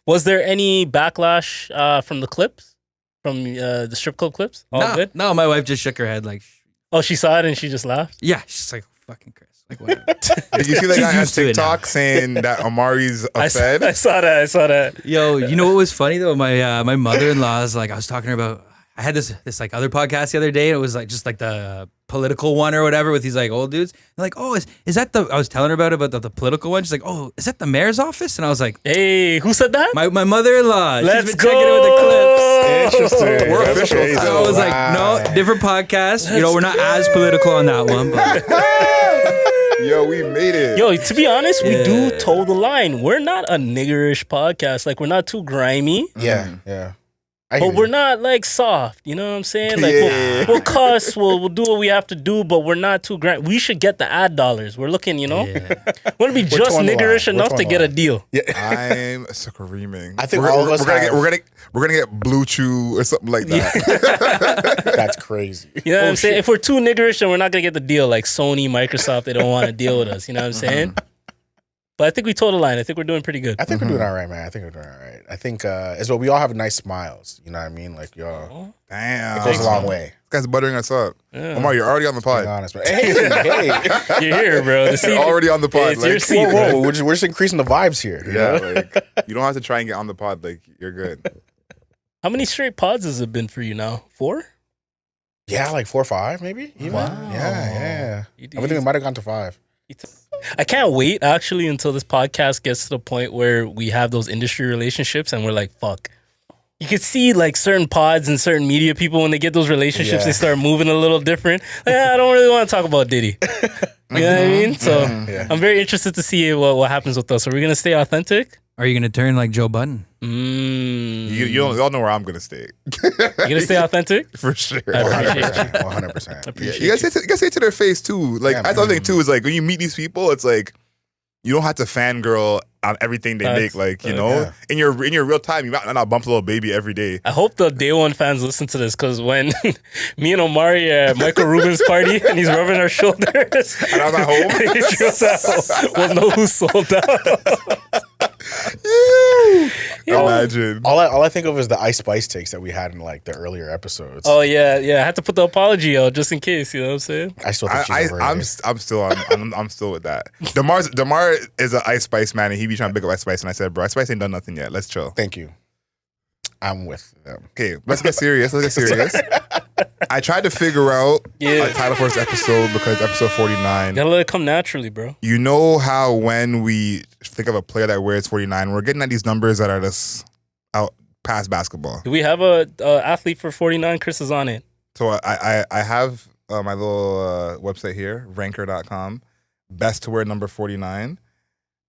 Was there any backlash from the clips? From the strip club clips? All good? No, my wife just shook her head like... Oh, she saw it and she just laughed? Yeah, she's like, fucking Chris. Like, whatever. Did you see that guy on used to it TikTok saying that Amari's a Fed? I saw that. Yo, you know what was funny though? My mother-in-law is like, I was talking about, I had this like other podcast the other day, and it was like just like the political one or whatever with these like old dudes. They're like, oh, is that the? I was telling her about the political one. She's like, oh, is that the mayor's office? And I was like, hey, who said that? my mother-in-law. Let's She's been checking it with the clips. Interesting. We're That's official. crazy. So I was like, no, different podcast. You know, we're not as political on that one, but Yo, we made it. Yo, to be honest, we do toe the line. We're not a niggerish podcast. Like, we're not too grimy. Yeah. But we're not like soft, you know what I'm saying? Like Yeah. we'll cuss, we'll do what we have to do, but we're not too grand. We should get the ad dollars. We're looking, you know, yeah. we're gonna be just torn the niggerish line. enough We're to torn get the a deal. I'm screaming. I think all of us we're gonna get Blue Chew or something like that. That's crazy. You know what I'm saying? If we're too niggerish, then we're not gonna get the deal. Like Sony, Microsoft, they don't want to deal with us. You know what I'm saying? But I think we toe the line. I think we're doing pretty good. I think we're doing all right, man. I think we're doing all right. I think as well, we all have nice smiles. You know what I mean? Like, yo, Damn, it goes a long way. This guy's buttering us up. Yeah. Omar, you're already on the Being pod. honest, but hey, You're here, bro. You're already on the pod. It's your Like, seat, whoa, bro. we're just increasing the vibes here. You know? like you don't have to try and get on the pod. Like you're good. How many straight pods has it been for you now? 4? Yeah, like 4 or 5, maybe. Even. Wow. Yeah. You I think we might have gone to 5. I can't wait actually until this podcast gets to the point where we have those industry relationships and we're like, fuck. You can see like certain pods and certain media people when they get those relationships, they start moving a little different. Like, I don't really want to talk about Diddy. You know what I mean? So I'm very interested to see what happens with us. Are we gonna stay authentic? Are you gonna turn like Joe Budden? You all know where I'm gonna stay You gonna stay authentic? for sure. I appreciate you. 100%. Appreciate You gotta say it to their face too. Like Yeah, that's the other thing too is like when you meet these people, it's like you don't have to fangirl on everything they Facts. make. Like you know, in your real time, you might not bump a little baby every day. I hope the Day One fans listen to this because when me and Omari at Michael Rubin's party and he's rubbing our shoulders, And I'm at home. he goes out, we'll know who sold out. Imagine. All I think of is the Ice Spice takes that we had in like the earlier episodes. Oh yeah. I had to put the apology out just in case. You know what I'm saying? I still think she's overrated. I'm still with that. Damar is an Ice Spice man, and he be trying to pick up Ice Spice, and I said, bro, Ice Spice ain't done nothing yet. Let's chill. Thank you. I'm with them. Okay, let's get serious. I tried to figure out a title for this episode because episode 49. Gotta let it come naturally, bro. You know how when we think of a player that wears 49, we're getting at these numbers that are just out past basketball. Do we have a athlete for 49? Chris is on it. So I have my little website here, ranker.com, best to wear number 49.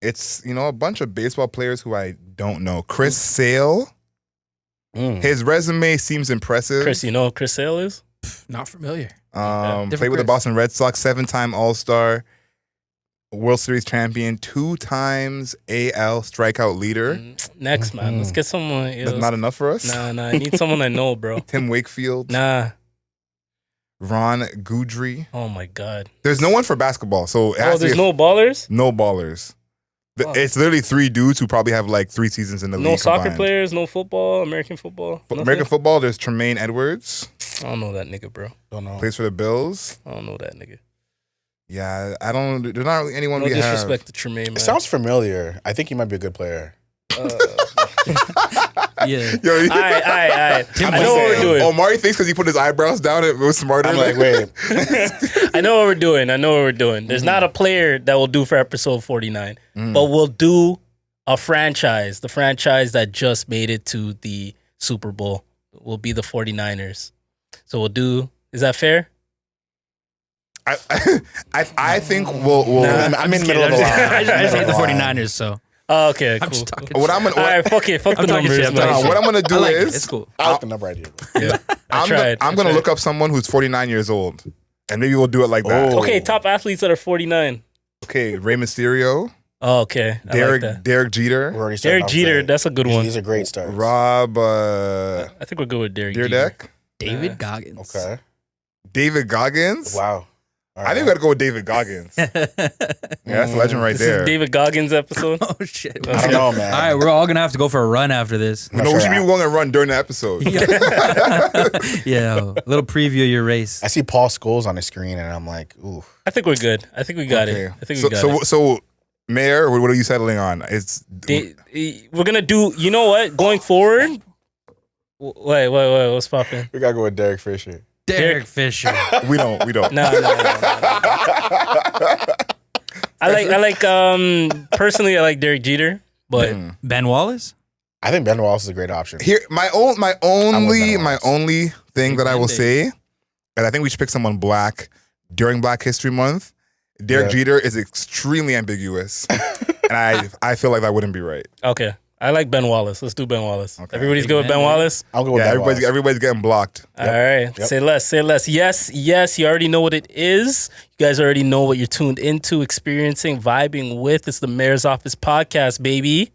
It's, a bunch of baseball players who I don't know. Chris Sale. His resume seems impressive. Chris, you know who Chris Sale is? Not familiar. Played with the Boston Red Sox, 7-time All-Star, World Series champion, 2 times AL strikeout leader. Next, man. Let's get someone. That's not enough for us? Nah. I need someone I know, bro. Tim Wakefield. Nah. Ron Goudry. Oh, my God. There's no one for basketball. So it has to there's be no ballers? No ballers. It's literally 3 dudes who probably have like 3 seasons in the league. No soccer combined. players, no football, American football. American football, there's Tremaine Edwards. I don't know that nigga, bro. Don't know. Plays for the Bills. I don't know that nigga. Yeah, I don't. There's not really anyone No we have. disrespect to Tremaine, man. It sounds familiar. I think he might be a good player. Yeah. Yo, All right. I know what we're doing. Omari thinks because he put his eyebrows down, it was smarter. I'm like, wait. I know what we're doing. There's not a player that will do for episode 49, but we'll do a franchise. The franchise that just made it to the Super Bowl will be the 49ers. So we'll do. Is that fair? I think we'll. Nah, I'm in the middle of the line. I just hate the 49ers, so. Oh, okay, cool. I'm just talking What I'm gonna. All right, fuck the talking numbers. shit, I'm man. talking what I'm gonna do I like it. is It's cool. I like the number idea. Yeah, I tried. I'm gonna look up someone who's 49 years old, and maybe we'll do it like that. Oh. Okay, top athletes that are 49. Okay, Rey Mysterio, Oh, okay. I like that. Derek Jeter, We're already starting Derek off Jeter, great. that's a good one. These are great starts. Rob I think we're good with Derek Jeter. Deerdeck, David Goggins. Okay. David Goggins. Wow. I think we got to go with David Goggins. Yeah, that's a legend right This there. is David Goggins' episode. Oh shit! I don't know, man. All right, we're all gonna have to go for a run after this. We should be going and run during the episode. Yeah, a little preview of your race. I see Paul Scholes on the screen, and I'm like, ooh. I think we're good. I think we got it. I think we got it. So, Mayor, what are you settling on? We're gonna do. You know what? Going forward. Wait. What's popping? We gotta go with Derek Fisher. Derek Fisher. We don't. No. I like personally I like Derek Jeter, but Ben Wallace. I think Ben Wallace is a great option. Here, my only thing that I will Band-Aid. say, and I think we should pick someone black during Black History Month. Derek Jeter is extremely ambiguous, and I feel like that wouldn't be right. okay. I like Ben Wallace. Let's do Ben Wallace. Okay. Everybody's good with Ben Wallace? I'll go with Yeah, Ben Wallace. everybody's getting blocked. All right. Yep. Say less. Yes. You already know what it is. You guys already know what you're tuned into, experiencing, vibing with. It's the Mayor's Office podcast, baby.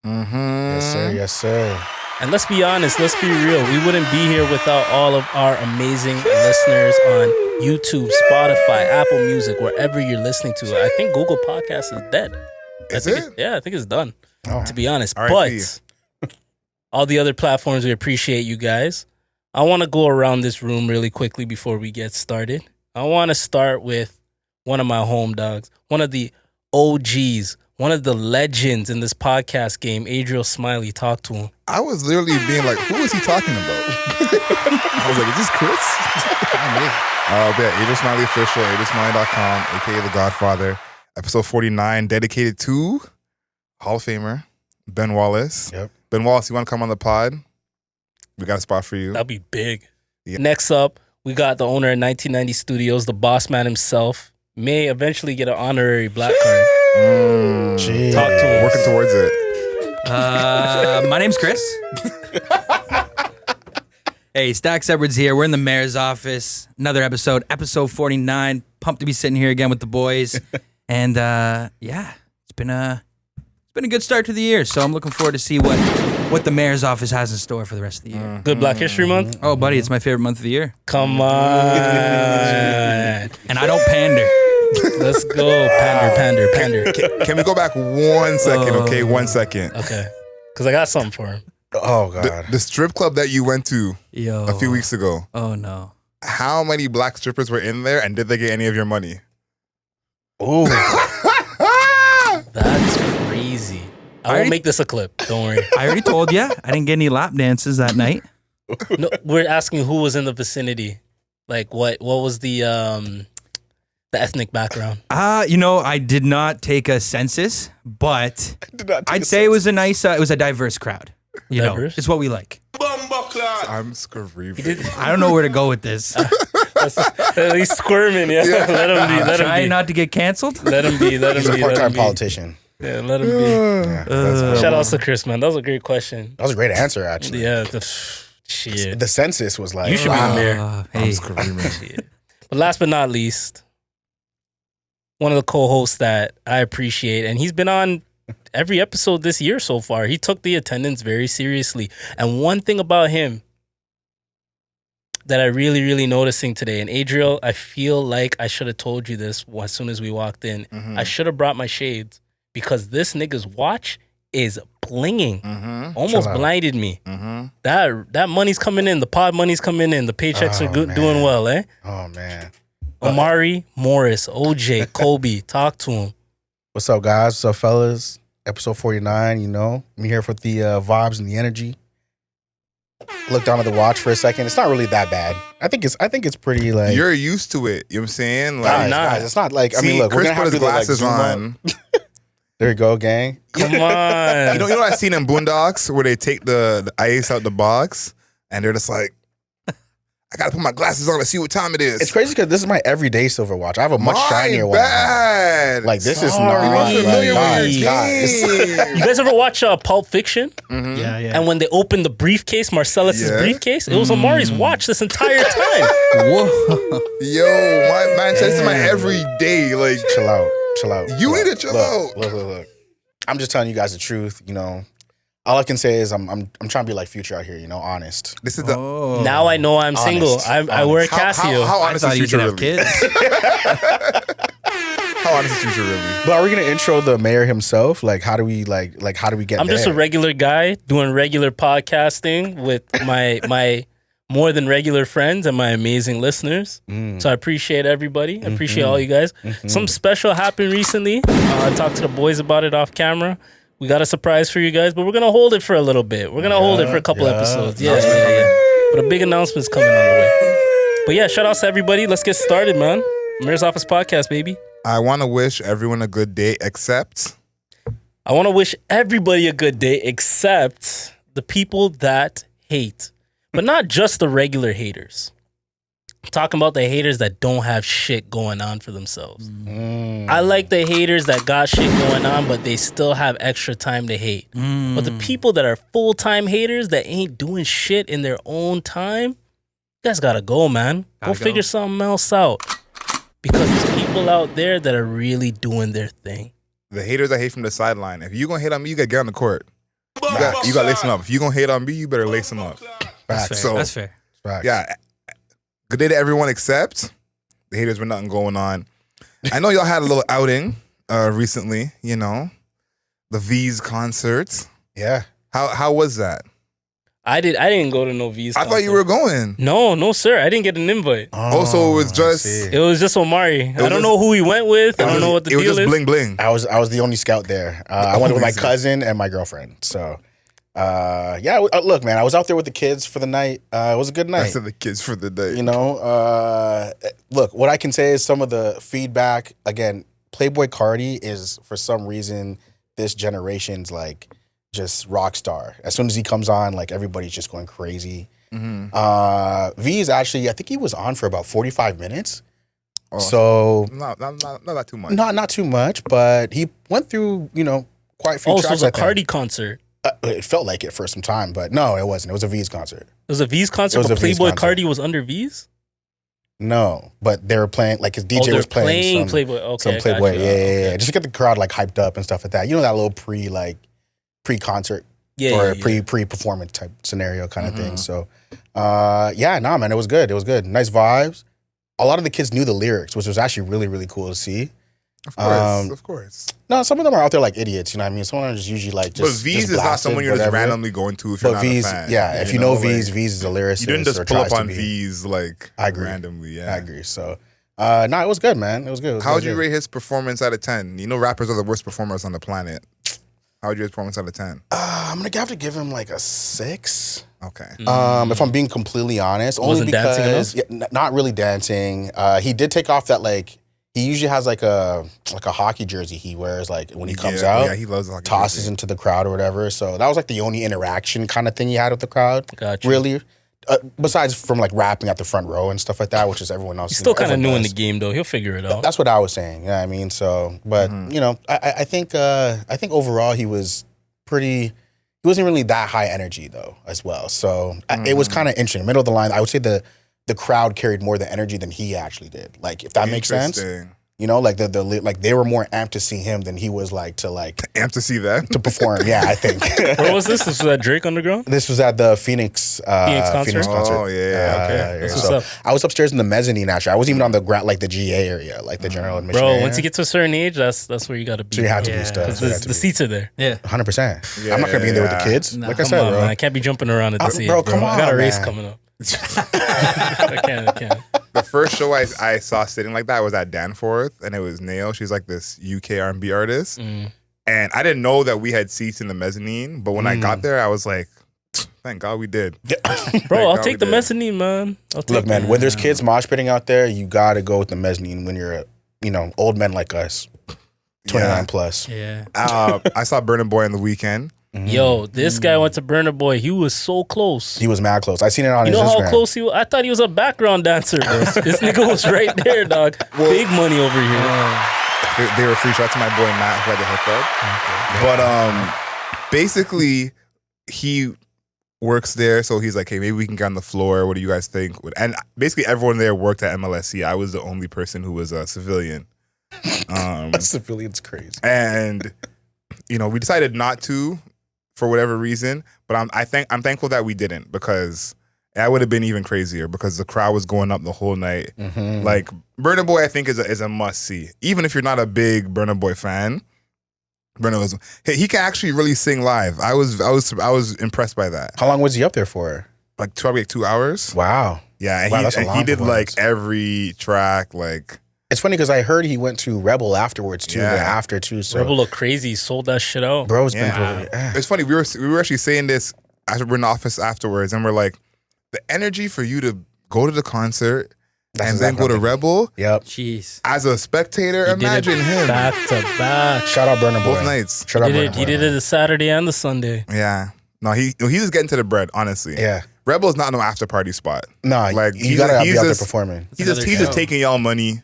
Mm-hmm. Yes, sir. And let's be honest, let's be real. We wouldn't be here without all of our amazing listeners on YouTube, Spotify, Apple Music, wherever you're listening to. I think Google Podcasts is dead. Is I think it? Yeah, I think it's done, to be honest. R.I.P. But all the other platforms, we appreciate you guys. I want to go around this room really quickly before we get started. I want to start with one of my home dogs, one of the OGs, one of the legends in this podcast game, Adriel Smiley. Talk to him. I was literally being like, who is he talking about? I was like, is this Chris? Yeah, Adriel Smiley Official, AdrielSmiley.com, aka The Godfather. Episode 49, dedicated to Hall of Famer, Ben Wallace. Yep. Ben Wallace, you want to come on the pod? We got a spot for you. That'll be big. Yeah. Next up, we got the owner of 1990 Studios, the boss man himself. May eventually get an honorary black card. Jeez. Talk to him. Working towards it. My name's Chris. Hey, Stacks Edwards here. We're in the mayor's office. Another episode 49. Pumped to be sitting here again with the boys. And yeah, it's been a good start to the year. So I'm looking forward to see what the mayor's office has in store for the rest of the year. Good Black History Month? Oh, buddy, it's my favorite month of the year. Come on. And I don't pander. Let's go. Pander. Can we go back 1 second, okay? 1 second. Okay. Because I got something for him. Oh, God. The strip club that you went to Yo. a few weeks ago, Oh, no. how many black strippers were in there, and did they get any of your money? Ooh. That's crazy. I won't make this a clip. Don't worry. I already told you, I didn't get any lap dances that night. No, we're asking who was in the vicinity. Like, what was the ethnic background? I did not take a census, but I'd say it was a nice, it was a diverse crowd. You Diverse? know, it's what we like. I'm screaming. I don't know where to go with this. He's squirming, yeah. Let him be. Let him Try be. not to get canceled. Let him be. Let him He's a be. Let part-time him be. politician. Yeah, let him be. Yeah, that's- Shout out to Chris, man. That was a great question. that was a great answer, actually. Yeah. Shit. The census was like, You should be wow. the mayor. I'm Hey, screaming. Shit. But last but not least, one of the co-hosts that I appreciate, and he's been on every episode this year so far. He took the attendance very seriously. And one thing about him that I really noticing today, and Adriel, I feel like I should have told you this as soon as we walked in. Mhm. I should have brought my shades because this nigga's watch is blinging. Mm-hmm. Almost Chill out. blinded me. Mm-hmm. That money's coming in. The pod money's coming in. The paychecks Oh, are good, man. doing well, eh? Oh, man. Omari, Morris, OJ, Kobe, talk to him. What's up, guys? What's up, fellas? Episode 49, you know. I'm here for the vibes and the energy. Look down at the watch for a second. It's not really that bad. I think it's pretty, like... You're used to it. You know what I'm saying? Guys, guys, it's not like... I see, mean, look, we're Chris going to put have his to, like, glasses zoom on. up. There you go, gang. Come on. You know what I seen in Boondocks where they take the ice out the box and they're just like, I gotta put my glasses on to see what time it is. It's crazy because this is my everyday silver watch. I have a much shinier one. bad. Like, this is Sorry. not... I'm familiar like, with your guys, game. You guys ever watch Pulp Fiction? Mhm. yeah. And when they opened the briefcase, Marcellus's Yeah. briefcase, it was Omari's watch this entire time. Whoa. Yo, my man, this is my everyday. Like, Chill out. You need to chill out. Look. I'm just telling you guys the truth. You know, All I can say is I'm trying to be like Future out here, honest. This is the Now I know I'm single. I wear a Casio. how I honest thought is you Future could have really? kids. How honest is Future really? But are we gonna intro the mayor himself? Like, how do we how do we get? I'm just a there? regular guy doing regular podcasting with my more than regular friends and my amazing listeners. So I appreciate everybody. I appreciate all you guys. Some special happened recently. I talked to the boys about it off camera. We got a surprise for you guys, but we're gonna hold it for a little bit. We're gonna hold it for a couple episodes. Yeah. But a big announcement's coming on the way. But yeah, shout outs to everybody. Let's get started, man. Mayor's Office Podcast, baby. I want to wish everyone a good day, except I want to wish everybody a good day except the people that hate. But not just the regular haters. I'm talking about the haters that don't have shit going on for themselves. I like the haters that got shit going on, but they still have extra time to hate. But the people that are full-time haters that ain't doing shit in their own time, you guys gotta go, man. Go figure something else out. Because there's people out there that are really doing their thing. the haters I hate from the sideline. If you gonna hate on me, you gotta get on the court. You gotta lace them up. If you gonna hate on me, you better lace them up. That's fair. So, That's fair. Facts. Yeah. Good day to everyone except the haters with nothing going on. I know y'all had a little outing recently, the V's concert. Yeah. How was that? I didn't go to no V's. I thought you were going. No, sir. I didn't get an invite. Also, it was just It was just Omari. I don't know who he went with. I don't know what the it was deal just is. bling bling. I was the only scout there. I went with my cousin and my girlfriend. So, look, man, I was out there with the kids for the night. It was a good I night. said the kids for the day. Look, what I can say is some of the feedback. Again, Playboy Cardi is for some reason this generation's like just rock star. As soon as he comes on, like everybody's just going crazy. V is actually, I think he was on for about 45 minutes. Oh, So not that too much. not too much, but he went through quite a few Oh, so it tracks. was a I think. Cardi concert. It felt like it for some time, but no, it wasn't. It was a V's concert. It was a V's concert, It was but a V's Playboy concert. Cardi was under V's? No, but they were playing like his DJ they're was playing some, Playboy. Okay, some I got Playboy. you. Yeah, Okay. just to get the crowd like hyped up and stuff like that. You know that little pre-concert or pre-performance type scenario kind of thing. So, man, it was good. It was good. Nice vibes. A lot of the kids knew the lyrics, which was actually really, really cool to see. Of course. No, some of them are out there like idiots. You know what I mean? Some of them are just usually like just. But V's just is not blasted, someone you're just whatever. randomly going to if you're But not V's, a fan. yeah, if you know like, V's is a lyricist. you didn't or just pull tries up to on be. V's like I agree. randomly. Yeah, I agree. So, no, it was good, man. It was good. It was How would good. you rate his performance out of 10? You know, rappers are the worst performers on the planet. How would you rate his performance out of 10? I'm gonna have to give him like a 6. Okay. If I'm being completely honest, only Wasn't dancing because not really dancing. He did take off that like he usually has like a hockey jersey he wears like when he comes out. Yeah, he loves like tosses into the crowd or whatever. So that was like the only interaction kind of thing he had with the crowd. Gotcha. Really. Besides from like rapping at the front row and stuff like that, which is everyone else. He's still kind of everyone new in does. the game, though. He'll figure it out. That's what I was saying. Yeah, I mean, so, but I think overall he was pretty. He wasn't really that high energy though, as well. So it was kind of interesting. Middle of the line, I would say the crowd carried more the energy than he actually did. Like if that makes sense. Like like they were more amped to see him than he was like Amped to see that. to perform. Yeah, I think. Where was this? This was at Drake Underground? This was at the Phoenix concert? Oh, yeah. Okay. That's So what's up. I was upstairs in the mezzanine. Actually, I wasn't even on the ground, like the GA area, like the general admission. Bro, area. once you get to a certain age, that's where you got to be. so you have to Yeah. be stuff. 'Cause the seats are there. Yeah. 100%. I'm not gonna be in there with the kids. Nah. Like I Come said, on, bro. man. I can't be jumping around at the seats, bro, come I got a on, race man. coming up. I can't. The first show I saw sitting like that was at Danforth, and it was Nail. She's like this UK R&B artist. And I didn't know that we had seats in the mezzanine, but when I got there, I was like, thank God we did. Bro, I'll God take we the did. mezzanine, man. Look, man, when there's kids mosh pitting out there, you gotta go with the mezzanine when you're, old men like us, 29 plus. Yeah. I saw Burna Boy on the weekend. Yo, this guy went to Burna Boy. He was so close. He was mad close. I seen it on You his know Instagram. how close he was? I thought he was a background dancer, bro. This nigga was right there, dog. Big money over here. They were free. Shout out to my boy Matt who had the hook up. But basically, he works there, so he's like, hey, maybe we can get on the floor. What do you guys think? And basically, everyone there worked at MLSC. I was the only person who was a civilian. Civilian's crazy. And we decided not to for whatever reason. But I'm thankful that we didn't, because that would have been even crazier, because the crowd was going up the whole night. Like Burna Boy, I think is a must see. Even if you're not a big Burna Boy fan, he can actually really sing live. I was impressed by that. How long was he up there for? Like probably 2 hours. Wow. Yeah, and That's a long he did performance. like every track. Like, It's funny because I heard he went to Rebel afterwards too. Yeah. The after too. So Rebel look crazy. Sold that shit out. bro's been yeah. It's funny. We were actually saying this after we're in the office afterwards, and we're like, the energy for you to go to the concert That's and exactly then go to what I'm Rebel Jeez. as a spectator. He did Imagine it him back to back. Shout out Burna Boy. both nights. Shout out Burna Boy. He did it the Saturday and the Sunday. Yeah. No, he's just getting to the bread. Honestly. Yeah. Rebel's not no after party spot. No, Like, you gotta be out there just- performing. He's just another show. taking y'all money.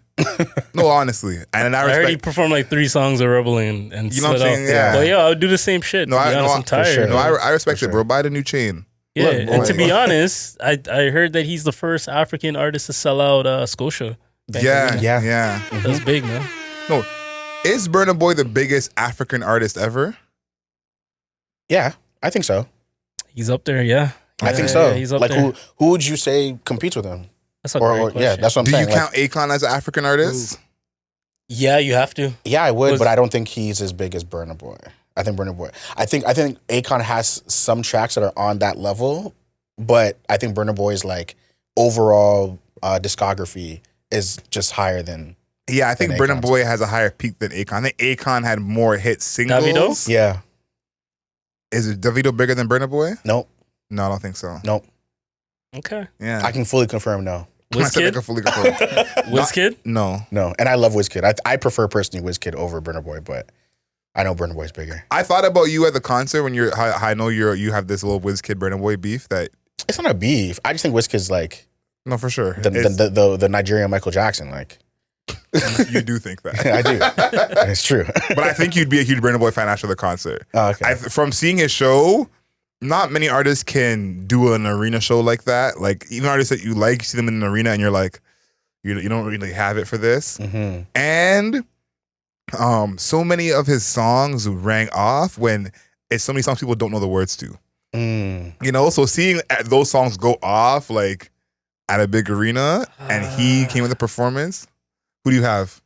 No, honestly, and I I heard he respect. performed like 3 songs of Rebel and You know what I'm slid out. saying? Yeah. But I would do the same shit. No, to be I- no, honest, I- I'm for tired. sure. No, I respect For it, bro. Buy the new chain. Yeah, Look, and to like- be honest, I heard that he's the first African artist to sell out Scotia. Bank Yeah, Arena. yeah. That's big, man. No, is Burna Boy the biggest African artist ever? Yeah, I think so. He's up there, yeah. I think so. Yeah, he's up like there. who would you say competes with him? That's a Or, great or question. yeah, that's what I'm Do you saying. Like, count Akon as an African artist? Yeah, you have to. yeah, I would, Was- but I don't think he's as big as Burna Boy. I think Akon has some tracks that are on that level, but I think Burna Boy's like overall discography is just higher than Yeah, I think Than Burna Akon's. Boy has a higher peak than Akon. I think Akon had more hit singles. Davido? yeah. Is it Davido bigger than Burna Boy? Nope, No, I don't think so. nope. Okay. Yeah, I can fully confirm no. I said I Wizkid? can fully confirm. Wizkid? No, No, and I love Wizkid. I prefer personally Wizkid over Burna Boy, but I know Burna Boy's bigger. I thought about you at the concert when you're. I know you have this little Wizkid Burna Boy beef that. It's not a beef. I just think Wizkid's like No, for sure. the Nigerian Michael Jackson. Like You do think that. I do. It's true. But I think you'd be a huge Burna Boy fan after the concert. Oh, okay. From seeing his show, not many artists can do an arena show like that. Like, even artists that you like, you see them in an arena and you're like, you don't really have it for this. Mm-hmm. And so many of his songs rang off when it's so many songs people don't know the words to. You know, so seeing those songs go off like at a big arena and he came with a performance. Who do you have?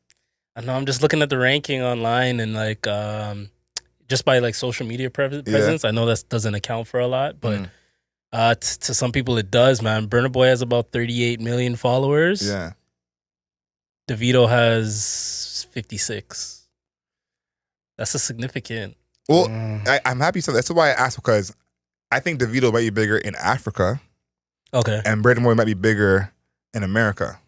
I know. I'm just looking at the ranking online and like just by like social media presence. I know that doesn't account for a lot, but to some people it does, man. Burna Boy has about 38 million followers. Yeah. Davido has 56. That's a significant. Well, I'm happy. So that's why I asked, because I think Davido might be bigger in Africa Okay. and Burna Boy might be bigger in America.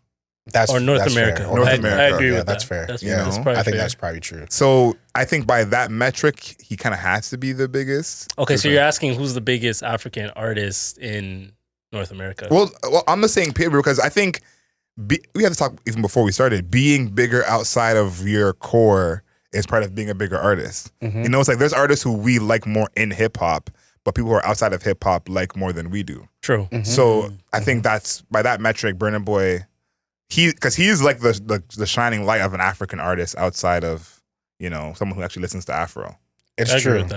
Or North that's America. fair. Or North I America. agree Yeah, with that's that. fair. That's You fair. know? That's probably I think fair. that's probably true. So I think by that metric, he kind of has to be the biggest. Okay, so you're asking who's the biggest African artist in North America? Well, I'm the saying period because I think we had to talk even before we started. Being bigger outside of your core is part of being a bigger artist. Mm-hmm. You know, it's like there's artists who we like more in hip hop, but people who are outside of hip hop like more than we do. True. So I think that's by that metric, Burna Boy, because he's like the shining light of an African artist outside of, you know, someone who actually listens to Afro. It's I agree true. with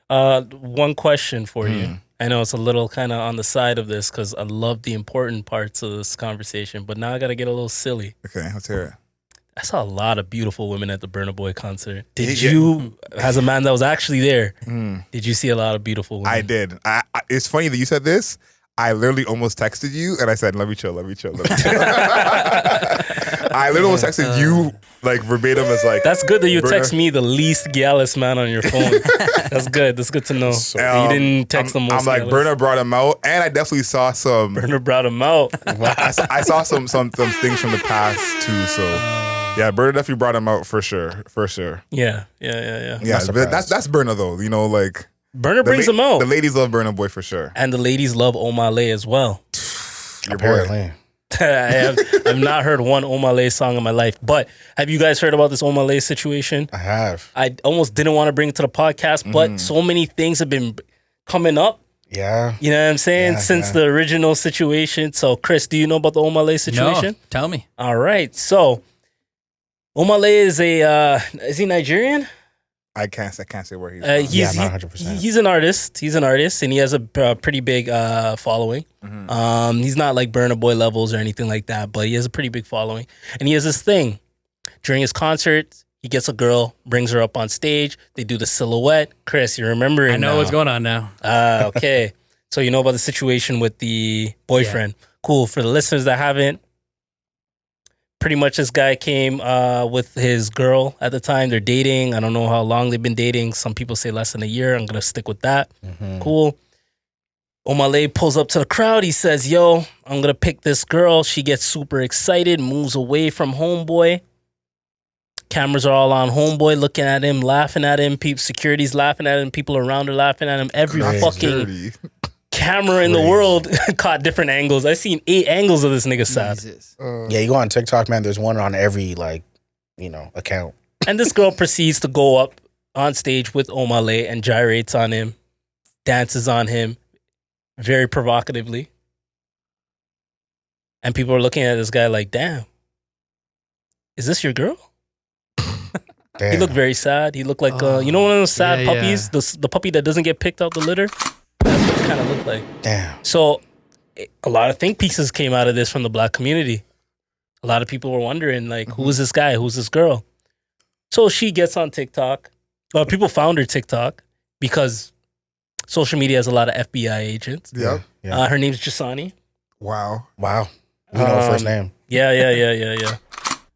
that. One question for you. I know it's a little kind of on the side of this because I love the important parts of this conversation, but now I got to get a little silly. Okay, let's hear it. I saw a lot of beautiful women at the Burna Boy concert. Did Yeah. you, as a man that was actually there, did you see a lot of beautiful women? I did. It's funny that you said this. I literally almost texted you and I said, let me chill. I literally almost texted you like verbatim as like. That's good that you Burna- text me the least gallus man on your phone. That's good. That's good to know. You didn't text the most I'm like, gallus. Burna brought him out, and I definitely saw some. Burna brought him out. I saw some things from the past too. So yeah, Burna definitely brought him out for sure. Yeah. Yeah, Not but that's Burna though. You know, like Burna the brings him out. The ladies love Burna Boy for sure. And the ladies love Omah as well. Your boy. Apparently. I've not heard one Omah song in my life. But have you guys heard about this Omah situation? I have. I almost didn't want to bring it to the podcast, but so many things have been coming up. Yeah. You know what I'm saying? Yeah, Since the original situation. So, Chris, do you know about the Omah situation? No, tell me. All right. So, Omah is he Nigerian? I can't say where he's from. Not 100%. He's an artist. He's an artist, and he has a pretty big following. He's not like Burna Boy levels or anything like that, but he has a pretty big following. And he has this thing. During his concert, he gets a girl, brings her up on stage. They do the silhouette. Chris, you remember it I know now. what's going on now. Okay. So you know about the situation with the boyfriend. Yeah. Cool. For the listeners that haven't, pretty much this guy came with his girl at the time. They're dating. I don't know how long they've been dating. Some people say less than a year. I'm going to stick with that. Cool. Omah pulls up to the crowd. He says, yo, I'm going to pick this girl. She gets super excited, moves away from homeboy. Cameras are all on homeboy, looking at him, laughing at him. Security's laughing at him. People around are laughing at him. Every fucking camera in the world caught different angles. I've seen 8 angles of this nigga sad. Yeah, you go on TikTok, man. There's one on every account. And this girl proceeds to go up on stage with Omah and gyrates on him, dances on him, very provocatively. And people are looking at this guy like, damn, is this your girl? Damn. He looked very sad. He looked like, one of those sad puppies, the puppy that doesn't get picked out the litter. That's what it kind of looked like. Damn. So a lot of think pieces came out of this from the black community. A lot of people were wondering, like, who is this guy? Who's this girl? So she gets on TikTok. Well, people found her TikTok because social media has a lot of FBI agents. Yeah. Her name's Jasani. Wow. You know her first name. Yeah.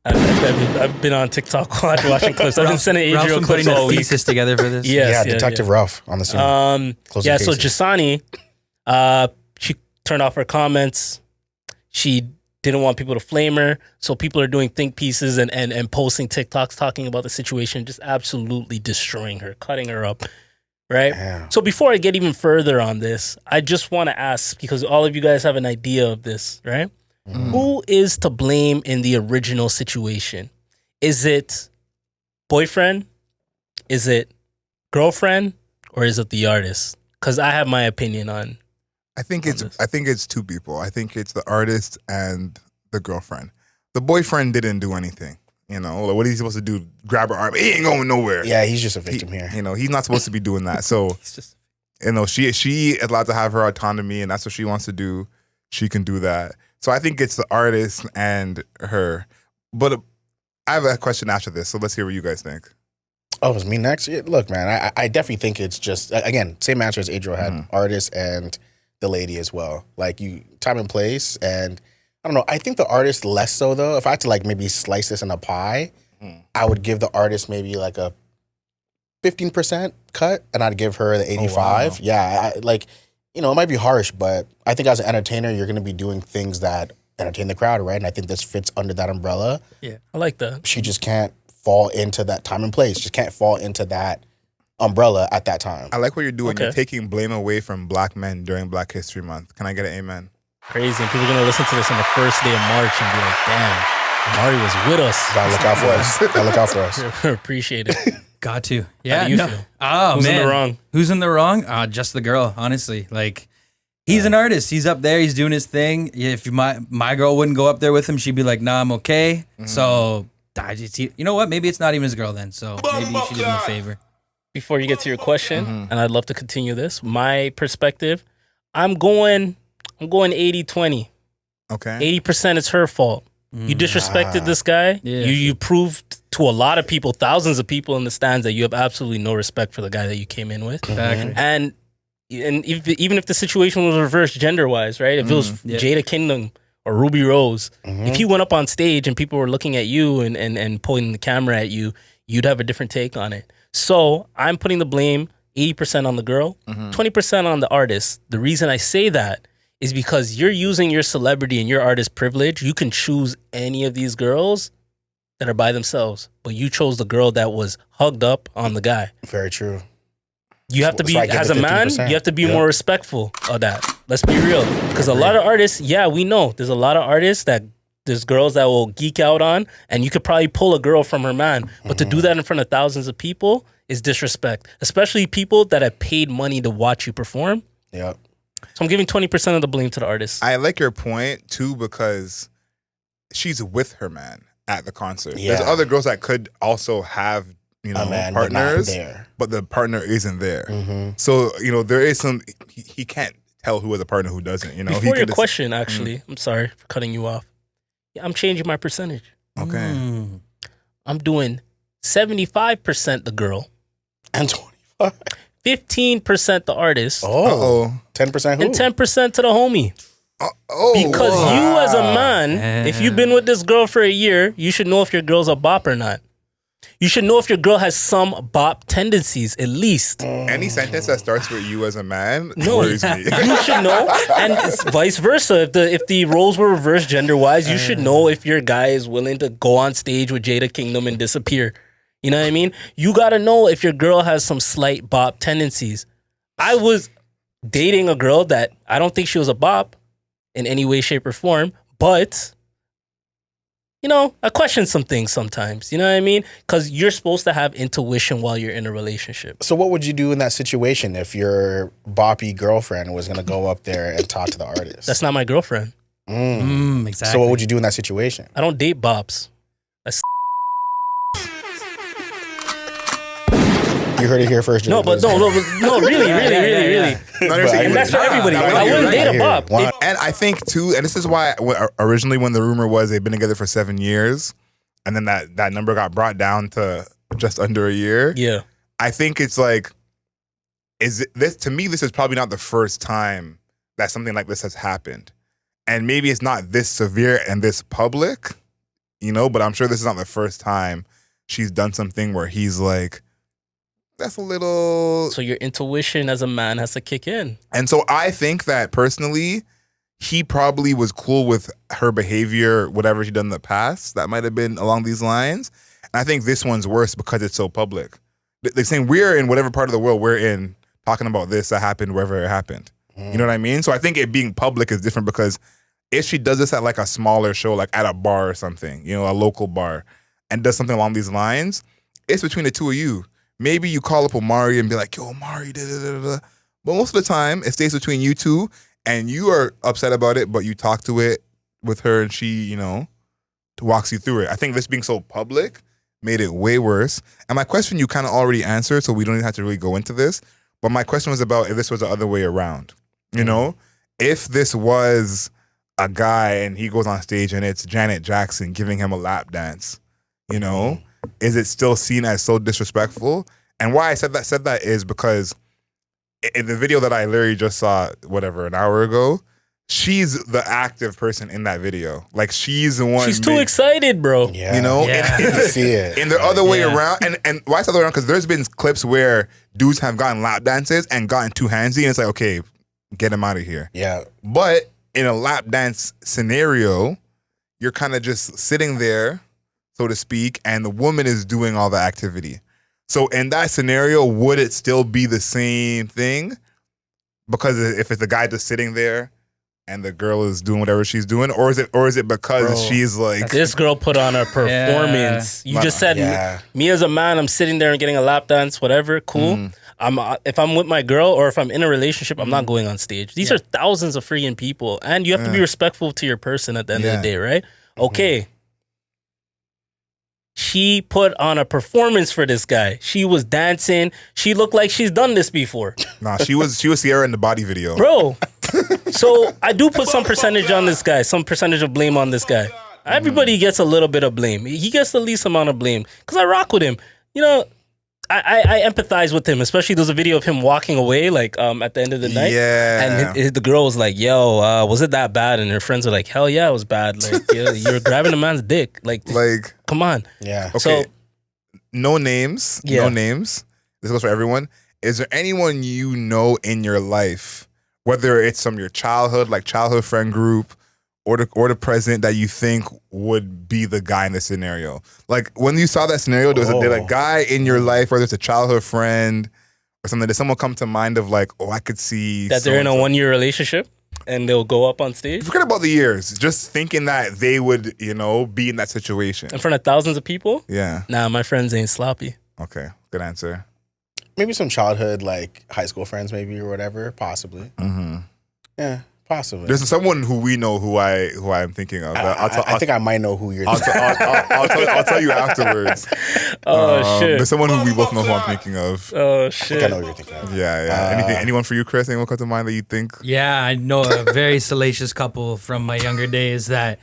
I've been on TikTok watching clips. I've been sending Adriel clips all week. Thesis together for this. Yes, Detective Ruff on the scene. So Jasani, she turned off her comments. She didn't want people to flame her. So people are doing think pieces and posting TikToks talking about the situation, just absolutely destroying her, cutting her up. Right? Damn. So before I get even further on this, I just want to ask, because all of you guys have an idea of this, right? Who is to blame in the original situation? Is it boyfriend? Is it girlfriend? Or is it the artist? Because I have my opinion on. I think it's 2 people. I think it's the artist and the girlfriend. The boyfriend didn't do anything. You know, like, what is he supposed to do? Grab her arm? He ain't going nowhere. Yeah, he's just a victim here. You know, he's not supposed to be doing that. So, she is allowed to have her autonomy, and that's what she wants to do. She can do that. So I think it's the artist and her. But I have a question after this, so let's hear what you guys think. Oh, it's me next? Yeah, look, man, I definitely think it's just, again, same answer as Adriel had, artist and the lady as well. Like, time and place, and I don't know, I think the artist less so, though. If I had to, like, maybe slice this in a pie, I would give the artist maybe, like, a 15% cut, and I'd give her the 85. Oh, wow. Yeah, it might be harsh, but I think as an entertainer, you're going to be doing things that entertain the crowd, right? And I think this fits under that umbrella. Yeah, I like that. She just can't fall into that time and place. Just can't fall into that umbrella at that time. I like what you're doing. Okay. You're taking blame away from black men during Black History Month. Can I get an amen? Crazy. And people are going to listen to this on the first day of March and be like, damn, Mari was with us. Gotta look out for us. Appreciate it. Got to. Yeah. How do you feel? Oh, Who's man. in the wrong? Who's in the wrong? Just the girl, honestly. Like, he's an artist. He's up there. He's doing his thing. If my girl wouldn't go up there with him, she'd be like, nah, I'm okay. So, you know what? Maybe it's not even his girl then. So maybe she did him a favor. Before you get to your question, and I'd love to continue this, my perspective, I'm going 80-20. Okay. 80% is her fault. You disrespected this guy. Yeah. You proved to a lot of people, thousands of people in the stands, that you have absolutely no respect for the guy that you came in with. Exactly. And even if the situation was reversed gender-wise, right? If it was Jada Kingdom or Ruby Rose, if he went up on stage and people were looking at you and pointing the camera at you, you'd have a different take on it. So I'm putting the blame 80% on the girl, 20% on the artist. The reason I say that is because you're using your celebrity and your artist privilege. You can choose any of these girls that are by themselves, but you chose the girl that was hugged up on the guy. Very true. You have to be, as a man, you have to be more respectful of that. Let's be real. Because a lot of artists, we know, there's a lot of artists that there's girls that will geek out on, and you could probably pull a girl from her man. But to do that in front of thousands of people is disrespect, especially people that have paid money to watch you perform. Yeah. So I'm giving 20% of the blame to the artist. I like your point, too, because she's with her man at the concert. Yeah. There's other girls that could also have you know, a man, but not partners, there. but the partner isn't there. Mm-hmm. So, you know, there is some, he can't tell who has a partner who doesn't, you know. Before your question, actually, I'm sorry for cutting you off. Yeah, I'm changing my percentage. Okay. I'm doing 75% the girl, And 25. 15% the artist, Uh-oh. 10% who? and 10% to the homie. Oh, Because wow. you as a man, if you've been with this girl for a year, you should know if your girl's a bop or not. You should know if your girl has some bop tendencies, at least. Any sentence that starts with you as a man No, worries me. you should know, and it's vice versa. If the roles were reversed gender wise, you should know if your guy is willing to go on stage with Jada Kingdom and disappear. You know what I mean? You gotta know if your girl has some slight bop tendencies. I was dating a girl that I don't think she was a bop in any way, shape, or form, but you know, I question some things sometimes. You know what I mean? Because you're supposed to have intuition while you're in a relationship. So what would you do in that situation if your boppy girlfriend was going to go up there and talk to the artist? That's not my girlfriend. Exactly. So what would you do in that situation? I don't date bops. You heard it here first. No, but no, really. And that's for everybody. I wouldn't date a bop. And I think too, and this is why originally when the rumor was they've been together for 7 years, and then that number got brought down to just under a year. Yeah. I think it's like, this to me, this is probably not the first time that something like this has happened. And maybe it's not this severe and this public, you know, but I'm sure this is not the first time she's done something where he's like, that's a little... So your intuition as a man has to kick in. And so I think that personally, he probably was cool with her behavior, whatever she done in the past, that might have been along these lines. And I think this one's worse because it's so public. They're saying we're in whatever part of the world we're in talking about this that happened wherever it happened. You know what I mean? So I think it being public is different because if she does this at like a smaller show, like at a bar or something, you know, a local bar, and does something along these lines, it's between the two of you. Maybe you call up Omari and be like, yo, Omari, da, da, da, da. But most of the time, it stays between you two, and you are upset about it, but you talk to it with her, and she, you know, walks you through it. I think this being so public made it way worse. And my question you kind of already answered, so we don't even have to really go into this. But my question was about if this was the other way around. You know, if this was a guy and he goes on stage and it's Janet Jackson giving him a lap dance, you know, is it still seen as so disrespectful? And why I said that is because in the video that I literally just saw, whatever, an hour ago, she's the active person in that video. Like, she's the one. She's too excited, bro. Yeah. You know? Yeah. You can see it. And the other way around, and why it's the other way around? Because there's been clips where dudes have gotten lap dances and gotten too handsy, and it's like, okay, get him out of here. Yeah. But in a lap dance scenario, you're kind of just sitting there, so to speak, and the woman is doing all the activity. So in that scenario, would it still be the same thing? Because if it's the guy just sitting there and the girl is doing whatever she's doing, or is it because she's like, This girl put on a performance. You just said, me as a man, I'm sitting there and getting a lap dance, whatever, cool. If I'm with my girl or if I'm in a relationship, I'm not going on stage. These are thousands of freaking people, and you have to be respectful to your person at the end of the day, right? Okay. She put on a performance for this guy. She was dancing. She looked like she's done this before. Nah, she was Sierra in the Body video. Bro, so I do put some percentage on this guy, some percentage of blame on this guy. Everybody gets a little bit of blame. He gets the least amount of blame because I rock with him. You know, I empathize with him, especially there's a video of him walking away like at the end of the night. Yeah. And the girl was like, yo, was it that bad? And her friends are like, hell yeah, it was bad. Like, you're grabbing a man's dick. Like, come on. Yeah. Okay. So, no names. Yeah. No names. This goes for everyone. Is there anyone you know in your life, whether it's from your childhood, like childhood friend group, or the present, that you think would be the guy in this scenario? Like, when you saw that scenario, there was a guy in your life, whether it's a childhood friend or something, did someone come to mind of like, oh, I could see that they're in a 1-year relationship and they'll go up on stage? Forget about the years. Just thinking that they would, you know, be in that situation. In front of thousands of people? Yeah. Nah, my friends ain't sloppy. Okay. Good answer. Maybe some childhood, like high school friends, maybe, or whatever, possibly. Mm-hmm. Yeah, Possibly. There's someone who we know who I'm thinking of. I think I might know who you're thinking of. I'll tell you afterwards. Shit. There's someone who we both know who I'm thinking of. Oh shit. I know who you're thinking of. Yeah. Anyone for you, Chris? Anyone come to mind that you think? Yeah, I know a very salacious couple from my younger days that.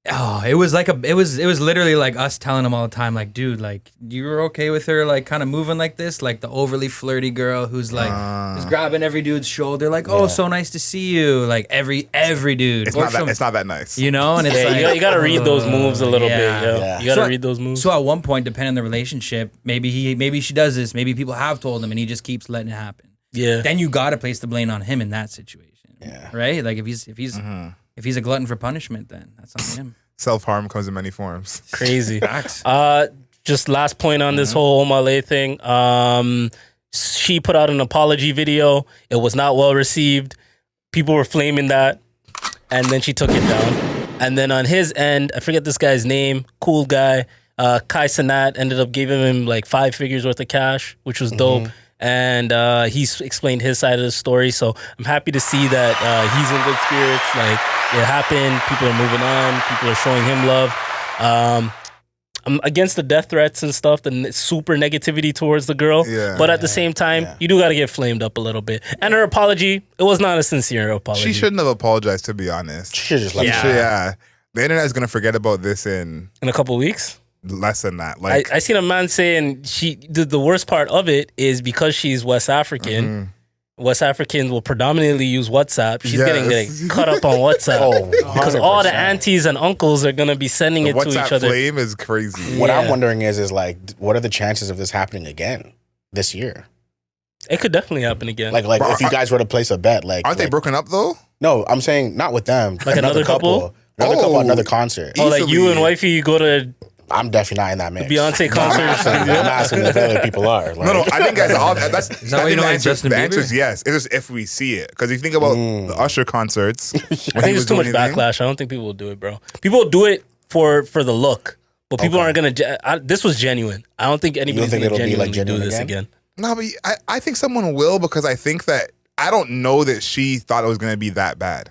Oh, it was literally like us telling them all the time, like, dude, like, you were okay with her, like, kind of moving like this, like the overly flirty girl who's like, just grabbing every dude's shoulder, like, oh, so nice to see you, like every dude. It's not that nice, you know. And it's like, you gotta read those moves a little bit. Yeah. You gotta read those moves. So at one point, depending on the relationship, maybe she does this, maybe people have told him, and he just keeps letting it happen. Yeah. Then you gotta place the blame on him in that situation. Yeah. Right. Like if he's a glutton for punishment, then that's on him. Self-harm comes in many forms. Crazy. Facts. Just last point on this whole Omah thing. She put out an apology video. It was not well received. People were flaming that, and then she took it down. And then on his end, I forget this guy's name. Cool guy. Kai Cenat ended up giving him like 5 figures worth of cash, which was dope. And he's explained his side of the story. So I'm happy to see that he's in good spirits. Like, it happened. People are moving on. People are showing him love. I'm against the death threats and stuff, the super negativity towards the girl. Yeah. But at the same time, you do got to get flamed up a little bit. And her apology, it was not a sincere apology. She shouldn't have apologized, to be honest. She should just let Yeah. The internet is going to forget about this in a couple weeks. Less than that. Like I seen a man saying the worst part of it is because she's West African. West Africans will predominantly use WhatsApp. She's getting like, cut up on WhatsApp because all the aunties and uncles are gonna be sending it to each other. WhatsApp flame is crazy. What I'm wondering is like, what are the chances of this happening again this year? It could definitely happen again. Like if you guys were to place a bet, like, aren't they broken up though? No, I'm saying not with them. Like another couple? Another couple, another concert. Oh, like you and wifey, you go to I'm definitely not in that mix. Beyonce concert. I'm asking if other people are. Like, No, I think that's Is that why you know like Justin Bieber? The answer is yes. It's just if we see it. Because if you think about the Usher concerts, I think there's too much backlash. I don't think people will do it, bro. People will do it for the look, but people aren't gonna. This was genuine. I don't think anybody's gonna genuinely do this again. No, but I think someone will, because I think that I don't know that she thought it was gonna be that bad.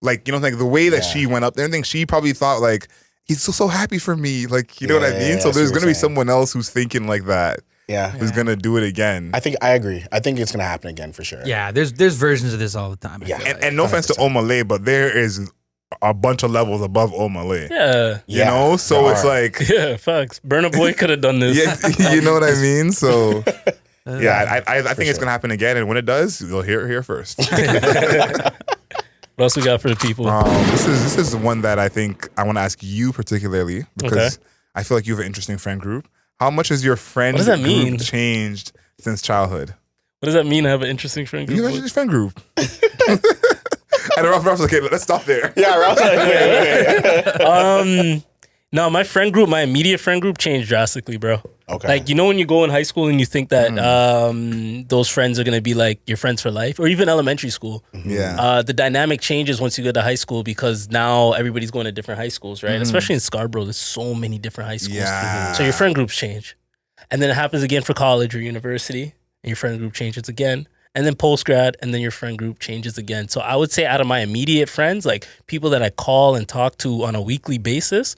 Like, you know, like the way that she went up there, I think she probably thought like, he's so happy for me. Like, you know what I mean? So there's going to be someone else who's thinking like that. Yeah. Who's going to do it again. I agree. I think it's going to happen again for sure. Yeah, there's versions of this all the time. Yeah. And no offense to Omah, but there is a bunch of levels above Omah. Yeah. You know? So it's like. Yeah, facts. Burna Boy could have done this. Yeah, you know what I mean? So. Yeah, I think it's going to happen again. And when it does, you'll hear it here first. What else we got for the people? This is one that I think I want to ask you particularly, because I feel like you have an interesting friend group. How much has your friend group changed since childhood? What does that mean? I have an interesting friend group. You have an interesting friend group. And Ralph's okay, let's stop there. Yeah, Ralph's like, no, my friend group, my immediate friend group changed drastically, bro. Okay. Like, you know when you go in high school and you think that those friends are going to be like your friends for life, or even elementary school. Yeah. The dynamic changes once you get to high school, because now everybody's going to different high schools, right? Especially in Scarborough, there's so many different high schools. Yeah. So your friend groups change. And then it happens again for college or university, and your friend group changes again. And then post-grad, and then your friend group changes again. So I would say out of my immediate friends, like people that I call and talk to on a weekly basis,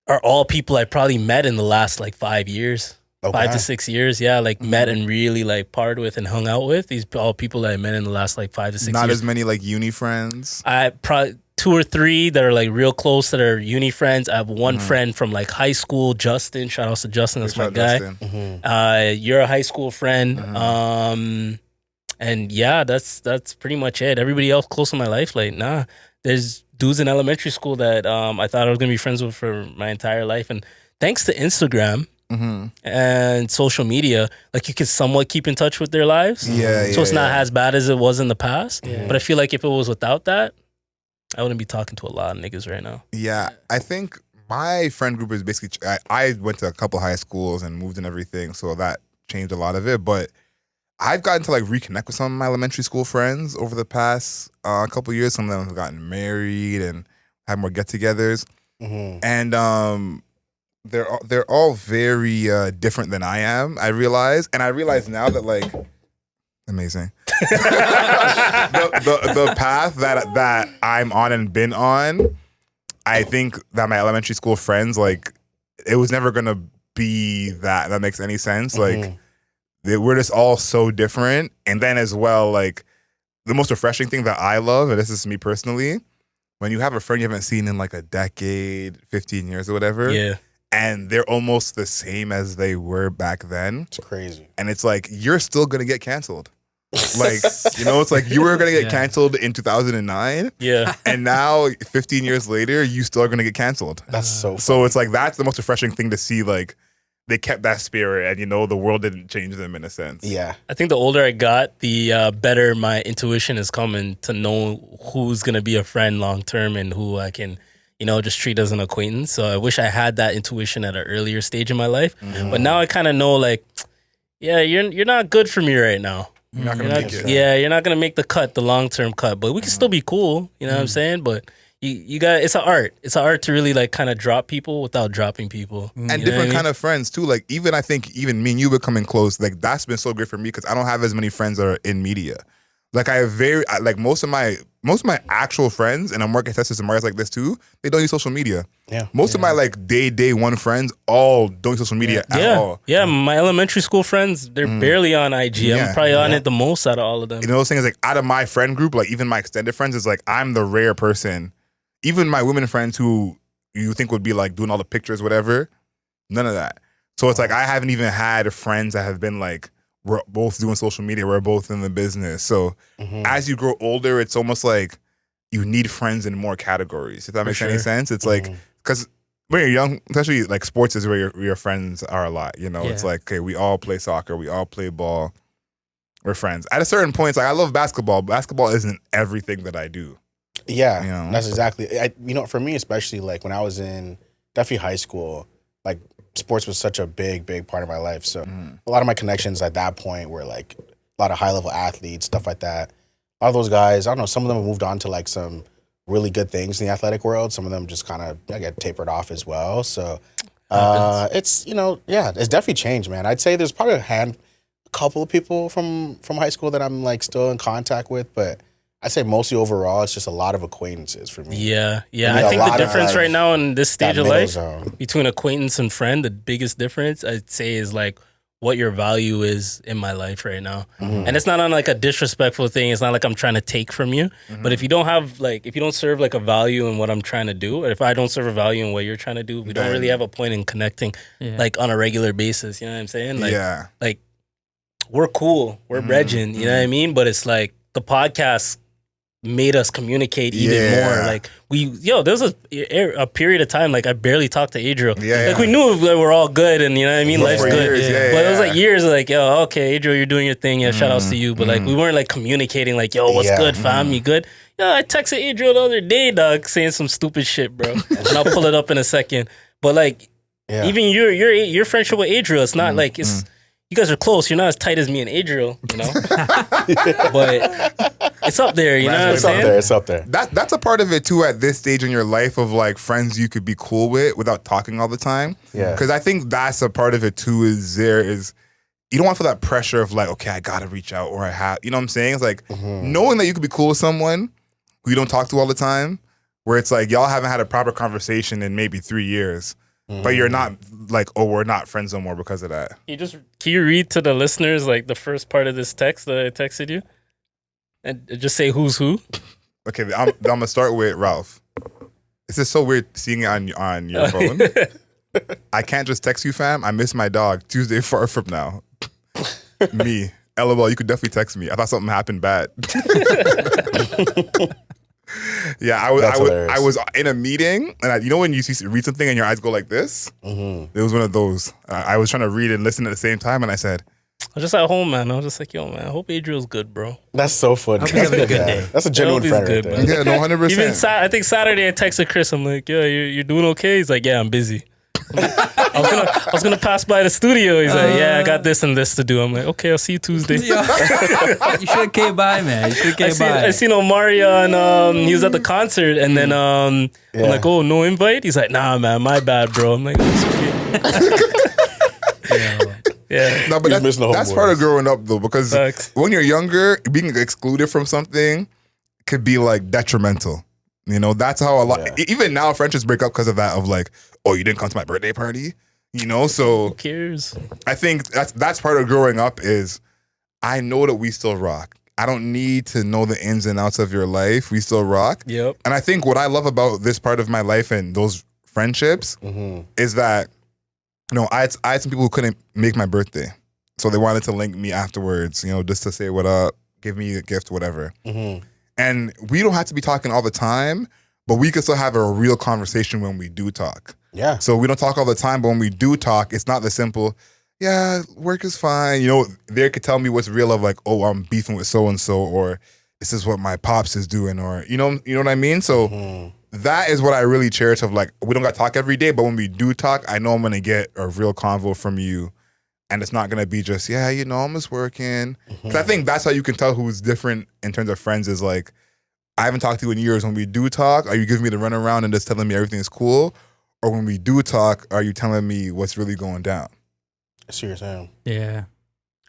are all people I probably met in the last like 5 years, 5 to 6 years. Yeah, like met and really like parred with and hung out with. These all people that I met in the last like 5 to 6 years. Not as many like uni friends. I probably 2 or 3 that are like real close, that are uni friends. I have one friend from like high school, Justin. Shout out to Justin, that's my guy. You're a high school friend. And yeah, that's pretty much it. Everybody else close in my life, like nah. There's dudes in elementary school that I thought I was gonna be friends with for my entire life, and thanks to Instagram and social media, like you can somewhat keep in touch with their lives. So it's not as bad as it was in the past. But I feel like if it was without that, I wouldn't be talking to a lot of niggas right now. Yeah, I think my friend group is basically. I went to a couple high schools and moved and everything, so that changed a lot of it. But I've gotten to like reconnect with some of my elementary school friends over the past couple of years. Some of them have gotten married and had more get-togethers, and they're all very different than I am. I realize now that like Amazing. the path that I'm on and been on, I think that my elementary school friends, like, it was never gonna be that. That makes any sense. Like, we're just all so different. And then as well, like, the most refreshing thing that I love, and this is me personally, when you have a friend you haven't seen in like a decade, 15 years or whatever, Yeah. and they're almost the same as they were back then. It's crazy. And it's like, you're still gonna get canceled. Like, you know, it's like you were gonna get canceled in 2009. Yeah. And now 15 years later, you still are gonna get canceled. That's so So it's like, that's the most refreshing thing to see. Like, they kept that spirit, and, you know, the world didn't change them in a sense. Yeah. I think the older I got, the better my intuition is coming to know who's going to be a friend long term and who I can, you know, just treat as an acquaintance. So I wish I had that intuition at an earlier stage in my life. But now I kind of know, like, yeah, you're not good for me right now. You're not gonna make it. Yeah, you're not going to make the cut, the long term cut. But we can still be cool. You know what I'm saying? But you got, it's an art. It's an art to really, like, kind of drop people without dropping people. And different kind of friends too. Like, even I think even me and you becoming close, like, that's been so great for me because I don't have as many friends that are in media. Like, I have like most of my actual friends, and I'm working testers and Maria's like this too, they don't use social media. Yeah. Most of my like day one friends all don't use social media at all. Yeah, my elementary school friends, they're barely on IG. I'm probably on it the most out of all of them. You know, those things, like, out of my friend group, like even my extended friends, is like, I'm the rare person. Even my women friends who you think would be like doing all the pictures, whatever, none of that. So it's like, I haven't even had friends that have been like, we're both doing social media, we're both in the business. So as you grow older, it's almost like you need friends in more categories, if that makes any sense. It's like, because when you're young, especially like sports is where your friends are a lot, you know. It's like, okay, we all play soccer, we all play ball, we're friends. At a certain point, it's like, I love basketball. Basketball isn't everything that I do. Yeah, you know? that's exactly. You know, for me especially, like when I was in definitely high school, like sports was such a big part of my life. So a lot of my connections at that point were like a lot of high level athletes, stuff like that. A lot of those guys, I don't know, some of them have moved on to like some really good things in the athletic world. Some of them just kind of get tapered off as well. So it's, you know, it's definitely changed, man. I'd say there's probably a couple of people from high school that I'm like still in contact with, but I'd say mostly overall, it's just a lot of acquaintances for me. Yeah. I think the difference right now in this stage of life between acquaintance and friend, the biggest difference I'd say is like what your value is in my life right now. And it's not on like a disrespectful thing. It's not like I'm trying to take from you. But if you don't have like, if you don't serve like a value in what I'm trying to do, or if I don't serve a value in what you're trying to do, we don't really have a point in connecting like on a regular basis. You know what I'm saying? Like, like we're cool. We're brethren. You know what I mean? But it's like the podcast made us communicate even more. Like there was a period of time like I barely talked to Adriel. Like we knew that we're all good and you know what I mean, life's good. But it was like years like, yo, okay, Adriel, you're doing your thing. Yeah, shout outs to you. But like we weren't like communicating like, yo, what's good, fam? You good? Yeah, I texted Adriel the other day, dog, saying some stupid shit, bro. And I'll pull it up in a second. But like even your friendship with Adriel, it's not like it's you guys are close. You're not as tight as me and Adriel, you know? But it's up there, you know what I'm saying? It's up there. That's a part of it too at this stage in your life of like friends you could be cool with without talking all the time. Yeah. Because I think that's a part of it too is you don't want to feel that pressure of like, okay, I gotta reach out or I have, you know what I'm saying? It's like knowing that you could be cool with someone who you don't talk to all the time, where it's like y'all haven't had a proper conversation in maybe 3 years. But you're not like, oh, we're not friends no more because of that. Can you read to the listeners like the first part of this text that I texted you? And just say who's who? Okay, I'm gonna start with Ralph. This is so weird seeing it on your phone. I can't just text you, fam. I miss my dog. Tuesday far from now. Me. LOL, you could definitely text me. I thought something happened bad. Yeah, I was in a meeting, and you know when you read something and your eyes go like this? It was one of those. I was trying to read and listen at the same time, and I said, I was just at home, man. I was just like, yo, man, I hope Adriel's good, bro. That's so funny. Hope he's having a good day. That's a genuine friend right there. Yeah, no, 100%. Even I think Saturday I texted Chris. I'm like, yo, you're doing okay? He's like, yeah, I'm busy. I was gonna pass by the studio. He's like, yeah, I got this and this to do. I'm like, okay, I'll see you Tuesday. You should have came by, man. You should have came by. I seen Omar and he was at the concert, and then I'm like, oh, no invite? He's like, nah, man, my bad, bro. I'm like, it's okay. Yeah. No, but He was missing the that's part of homeboys. growing up though, because Facts. when you're younger, being excluded from something could be like detrimental. You know, that's how a lot. Yeah. Even now, friendships break up because of that. Of like, oh, you didn't come to my birthday party. You know, so Who cares? I think that's part of growing up is I know that we still rock. I don't need to know the ins and outs of your life. We still rock. Yep. And I think what I love about this part of my life and those friendships is that, you know, I had some people who couldn't make my birthday. So they wanted to link me afterwards, you know, just to say what up, give me a gift, whatever. And we don't have to be talking all the time, but we can still have a real conversation when we do talk. Yeah. So we don't talk all the time, but when we do talk, it's not the simple, yeah, work is fine. You know, they could tell me what's real of like, oh, I'm beefing with so-and-so, or this is what my pops is doing, or, you know what I mean? So that is what I really cherish of like, we don't got to talk every day, but when we do talk, I know I'm going to get a real convo from you. And it's not going to be just, yeah, you know, I'm just working. 'Cause I think that's how you can tell who's different in terms of friends is like, I haven't talked to you in years. When we do talk, are you giving me the runaround and just telling me everything is cool? Or when we do talk, are you telling me what's really going down? I see what you're saying. Yeah.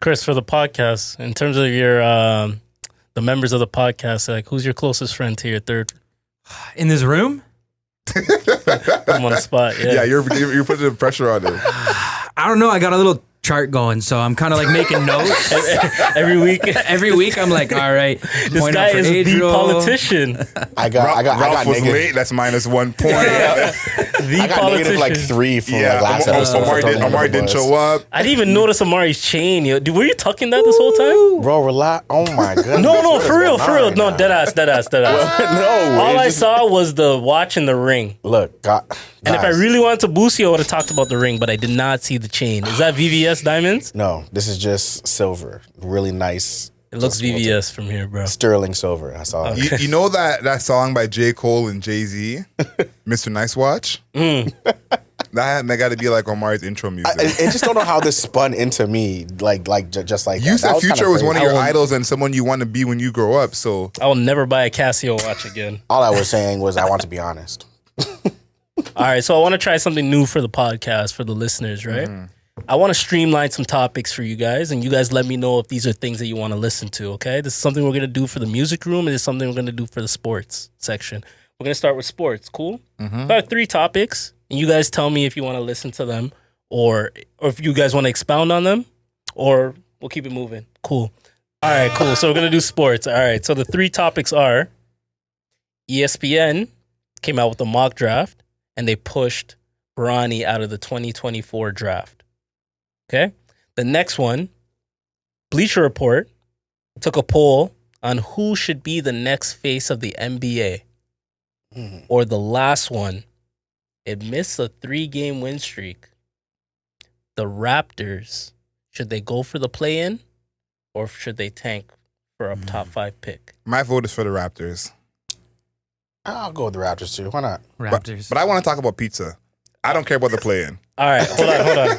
Chris, for the podcast, in terms of your the members of the podcast, like who's your closest friend to your third? In this room? Put them on the spot. Yeah. Yeah, you're putting the pressure on it. I don't know. I got a little chart going, so I'm kind of like making notes. Every week. Every week, I'm like, all right. This point guy out for is the Adriel. politician. I got Ralph was negative. late. That's -1 point. The I got politician. negative like 3 from Yeah, like last episode. Omar didn't show up. I didn't even notice Amari's chain. Yo. Were you tucking that this whole time? Bro, relax. Oh my goodness. No, What is for real. going on No, right now? dead ass. No. All it's I just- saw was the watch and the ring. Look, God. And if I guys, really wanted to boost you, I would have talked about the ring, but I did not see the chain. Is that VVS diamonds? No, this is just silver. Really nice. It looks Just VVS from here, bro. Sterling silver. I saw it. You know that song by J. Cole and Jay-Z, Mr. Nice Watch? That got to be like Omar's intro music. I just don't know how this spun into me, just like You that. said That was Future kinda was one of crazy. your idols and someone you want to be when you grow up. So I will never buy a Casio watch again. All I was saying was I want to be honest. All right, so I want to try something new for the podcast, for the listeners, right? I want to streamline some topics for you guys, and you guys let me know if these are things that you want to listen to, okay? This is something we're going to do for the music room, and this is something we're going to do for the sports section. We're going to start with sports, cool? About 3 topics, and you guys tell me if you want to listen to them or if you guys want to expound on them, or we'll keep it moving. Cool. All right, cool. So we're going to do sports. All right, so the 3 topics are ESPN came out with a mock draft, and they pushed Bronny out of the 2024 draft. Okay? The next one, Bleacher Report took a poll on who should be the next face of the NBA. Or the last one, it missed a 3-game win streak. The Raptors, should they go for the play-in or should they tank for a top 5 pick? my vote is for the Raptors. I'll go with the Raptors too. Why not? Raptors. But I want to talk about pizza. I don't care about the play-in. All right, hold on.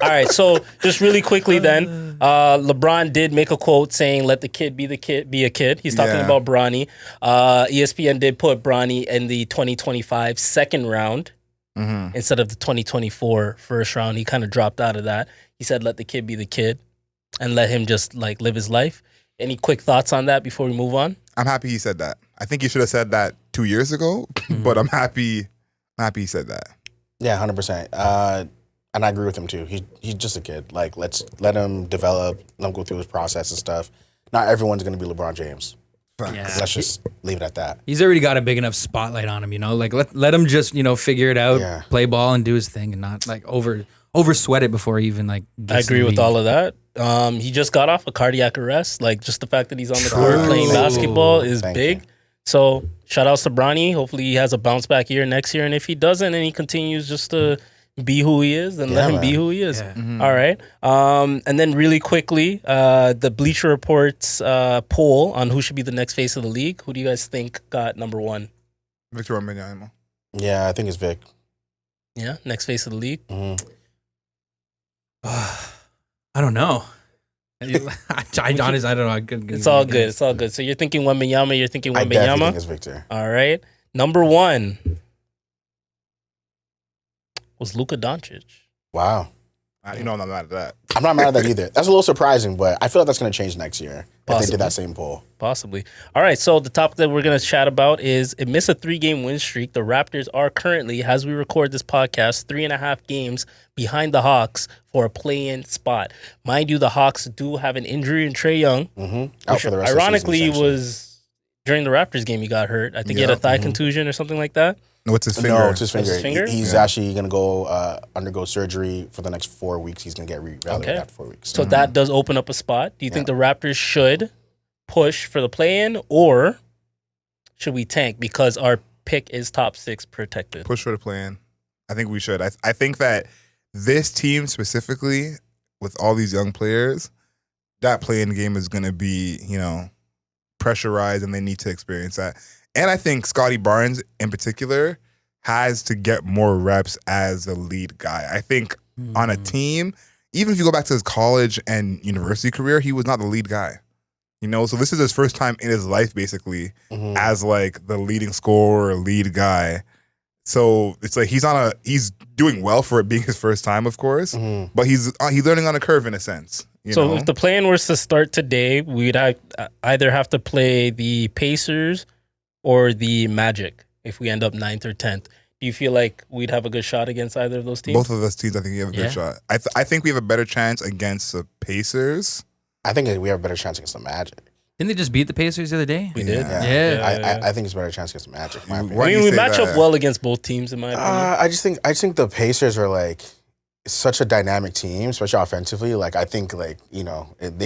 All right, so just really quickly then, LeBron did make a quote saying, "Let the kid be a kid." He's talking Yeah. about Bronny. ESPN did put Bronny in the 2025 second round instead of the 2024 first round. He kind of dropped out of that. He said, "Let the kid be the kid, and let him just like live his life." Any quick thoughts on that before we move on? I'm happy he said that. I think he should have said that 2 years ago, but I'm happy he said that. Yeah, 100%. And I agree with him too. He's just a kid. Like, let him develop, let him go through his process and stuff. Not everyone's going to be LeBron James. Yeah. Let's just leave it at that. He's already got a big enough spotlight on him, you know? Like, let him just, figure it out, Yeah. play ball and do his thing and not, like, over sweat it before he even, like, I agree with all of that. He just got off a cardiac arrest. Like, just the fact that he's on the court playing basketball is Thank big. you. So shout outs to Bronny. Hopefully he has a bounce back year next year. And if he doesn't and he continues just to be who he is, then let him be man. who he is. Yeah. All right. And then really quickly, the Bleacher Report's poll on who should be the next face of the league. Who do you guys think got number 1? Victor Wembanyama. Yeah, I think it's Vic. Yeah, next face of the league. I don't know. I honestly, I don't know. I couldn't It's all good. It's all good. So you're thinking Wembanyama. You're thinking I definitely think Wembanyama. it's Victor. All right. Number 1 was Luka Doncic. Wow. I'm not mad at that. I'm not mad at that either. That's a little surprising, but I feel like that's going to change next year if they Possibly. did that same poll. Possibly. All right, so the topic that we're going to chat about is amidst a 3-game win streak, the Raptors are currently, as we record this podcast, 3.5 games behind the Hawks for a play-in spot. Mind you, the Hawks do have an injury in Trae Young, Out for the rest ironically of the season, was during the Raptors game he got hurt. I think he had a thigh contusion or something like that. No, it's his finger. No, it's his finger. His finger? He's actually going to go undergo surgery for the next 4 weeks. He's going to get reevaluated after 4 weeks. So that does open up a spot. Do you think the Raptors should push for the play-in, or should we tank because our pick is top 6 protected? Push for the play-in. I think we should. I think that this team specifically, with all these young players, that play-in game is going to be, pressurized, and they need to experience that. And I think Scotty Barnes, in particular, has to get more reps as the lead guy. I think on a team, even if you go back to his college and university career, he was not the lead guy. So this is his first time in his life, basically, as like the leading scorer, lead guy. So it's like he's doing well for it being his first time, of course, but he's learning on a curve in a sense. So if the plan was to start today, we'd either have to play the Pacers or the Magic if we end up 9th or 10th. Do you feel like we'd have a good shot against either of those teams? Both of those teams, I think you have a good shot. I think we have a better chance against the Pacers. I think we have a better chance against the Magic. Didn't they just beat the Pacers the other day? We did. Yeah. I think it's a better chance against the Magic. in my opinion. Why do you we say match that? up well against both teams, in my opinion. I just think the Pacers are like such a dynamic team, especially offensively. Like I think they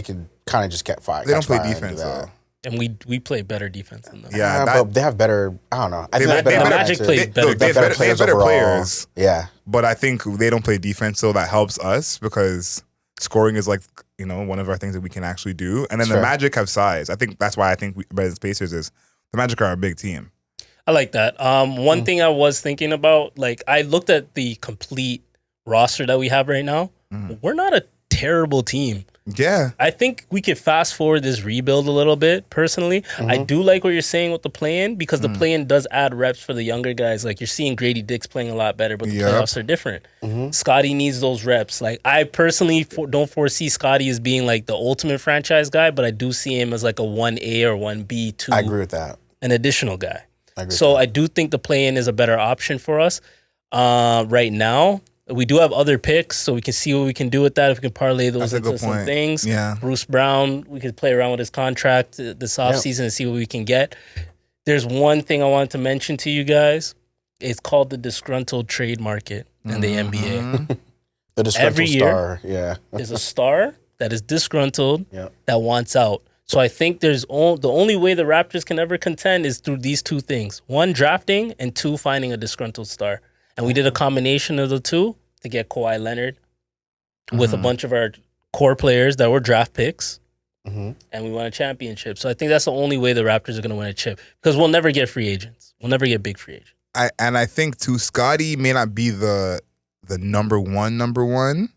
could kind of just get fired. They don't play defense though. And we play better defense than them. Yeah, but they have better. I don't know. I think the Magic plays better. They have better overall. players. Yeah, But I think they don't play defense, so that helps us because scoring is like one of our things that we can actually do. And then Sure. the Magic have size. I think that's why I think better than Pacers is the Magic are a big team. I like that. One thing I was thinking about, like I looked at the complete roster that we have right now. We're not a terrible team. Yeah, I think we could fast forward this rebuild a little bit, personally. I do like what you're saying with the play-in because the play-in does add reps for the younger guys. Like, you're seeing Grady Dix playing a lot better, but the playoffs are different. Scotty needs those reps. Like, I personally don't foresee Scotty as being, like, the ultimate franchise guy, but I do see him as, like, a 1A or 1B to I agree with that. an additional guy. I agree So with I do think the play-in is a better option for us right now. We do have other picks, so we can see what we can do with that. If we can parlay those That's a into good some point. things. Yeah. Bruce Brown, we could play around with his contract this offseason and see what we can get. There's one thing I wanted to mention to you guys. It's called the disgruntled trade market in the NBA. the disgruntled every year- star. Yeah, There's a star that is disgruntled Yeah. that wants out. So I think the only way the Raptors can ever contend is through these two things. One, drafting, and two, finding a disgruntled star. And we did a combination of the two to get Kawhi Leonard with a bunch of our core players that were draft picks, and we won a championship. So I think that's the only way the Raptors are going to win a chip because we'll never get free agents. We'll never get big free agents. I think too, Scotty may not be the number one,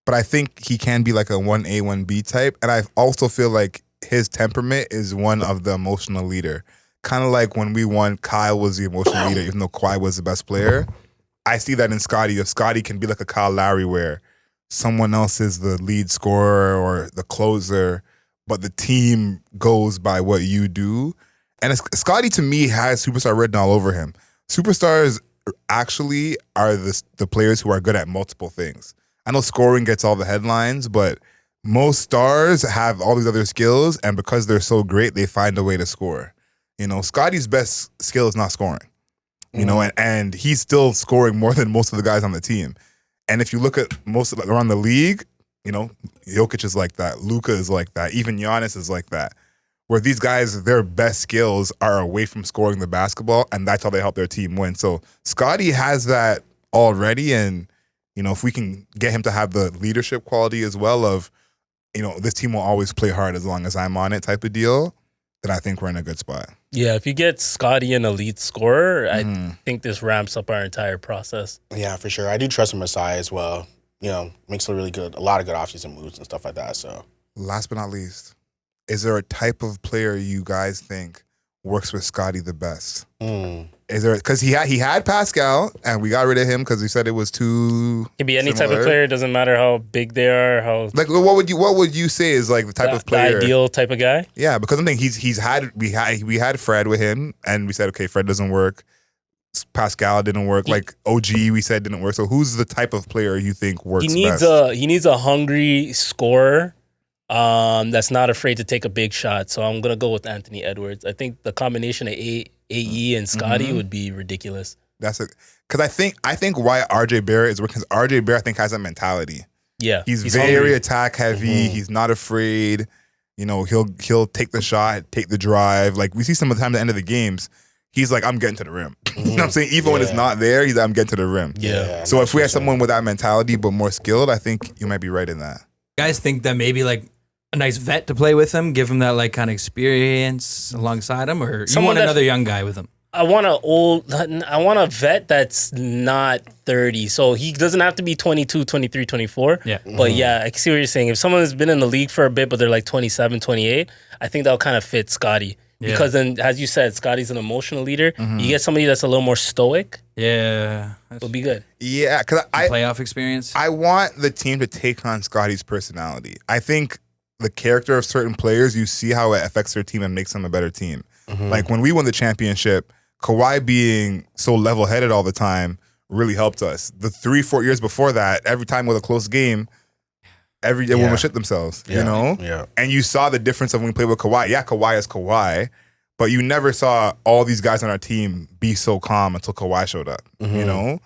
but I think he can be like a 1A, 1B type. And I also feel like his temperament is one of the emotional leader. Kind of like when we won, Kyle was the emotional leader, even though Kawhi was the best player. I see that in Scotty. If Scotty can be like a Kyle Lowry where someone else is the lead scorer or the closer, but the team goes by what you do. And Scotty, to me, has superstar written all over him. Superstars actually are the players who are good at multiple things. I know scoring gets all the headlines, but most stars have all these other skills, and because they're so great, they find a way to score. Scotty's best skill is not scoring. And he's still scoring more than most of the guys on the team. And if you look at most of around the league, Jokic is like that. Luka is like that. Even Giannis is like that. Where these guys, their best skills are away from scoring the basketball, and that's how they help their team win. So Scotty has that already, and if we can get him to have the leadership quality as well of, this team will always play hard as long as I'm on it type of deal, then I think we're in a good spot. Yeah, if you get Scotty an elite scorer, I think this ramps up our entire process. yeah, for sure. I do trust him Messiah as well. Makes a lot of good offseason moves and stuff like that. So Last but not least, is there a type of player you guys think works with Scotty the best? Mm. Is there, because he had Pascal and we got rid of him because we said it was too. Could be any type similar. of player. It doesn't matter how big they are. How Like, what would you say is like the type of player? the ideal type of guy. Yeah, because I think we had Fred with him, and we said, okay, Fred doesn't work. Pascal didn't work. Like OG, we said didn't work. So who's the type of player you think works best? He needs a hungry scorer, that's not afraid to take a big shot. So I'm gonna go with Anthony Edwards. I think the combination of AE and Scotty would be ridiculous. Because I think why RJ Barrett is working, because RJ Barrett I think has that mentality. Yeah, He's very hungry. attack heavy. He's not afraid. You know, he'll take the shot, take the drive. Like we see some of the time at the end of the games, he's like, I'm getting to the rim. You know what I'm saying? Even when it's not there, he's like, I'm getting to the rim. Yeah. So if we had someone with that mentality but more skilled, I think you might be right in that. You guys think that maybe like a nice vet to play with him, give him that like kind of experience alongside him, or you want another young guy with him? I want a vet that's not 30. So he doesn't have to be 22, 23, 24. Yeah. But yeah, I see what you're saying. If someone has been in the league for a bit, but they're like 27, 28, I think that'll kind of fit Scotty. Yeah. Because then, as you said, Scotty's an emotional leader. You get somebody that's a little more stoic, Yeah. it'll be good. Yeah, because Playoff experience. I want the team to take on Scotty's personality. I think the character of certain players, you see how it affects their team and makes them a better team. Like when we won the championship, Kawhi being so level-headed all the time really helped us. The 3-4 years before that, every time with a close game, everyone would shit themselves, you know? Yeah. And you saw the difference of when we played with Kawhi. Yeah, Kawhi is Kawhi, but you never saw all these guys on our team be so calm until Kawhi showed up, you know?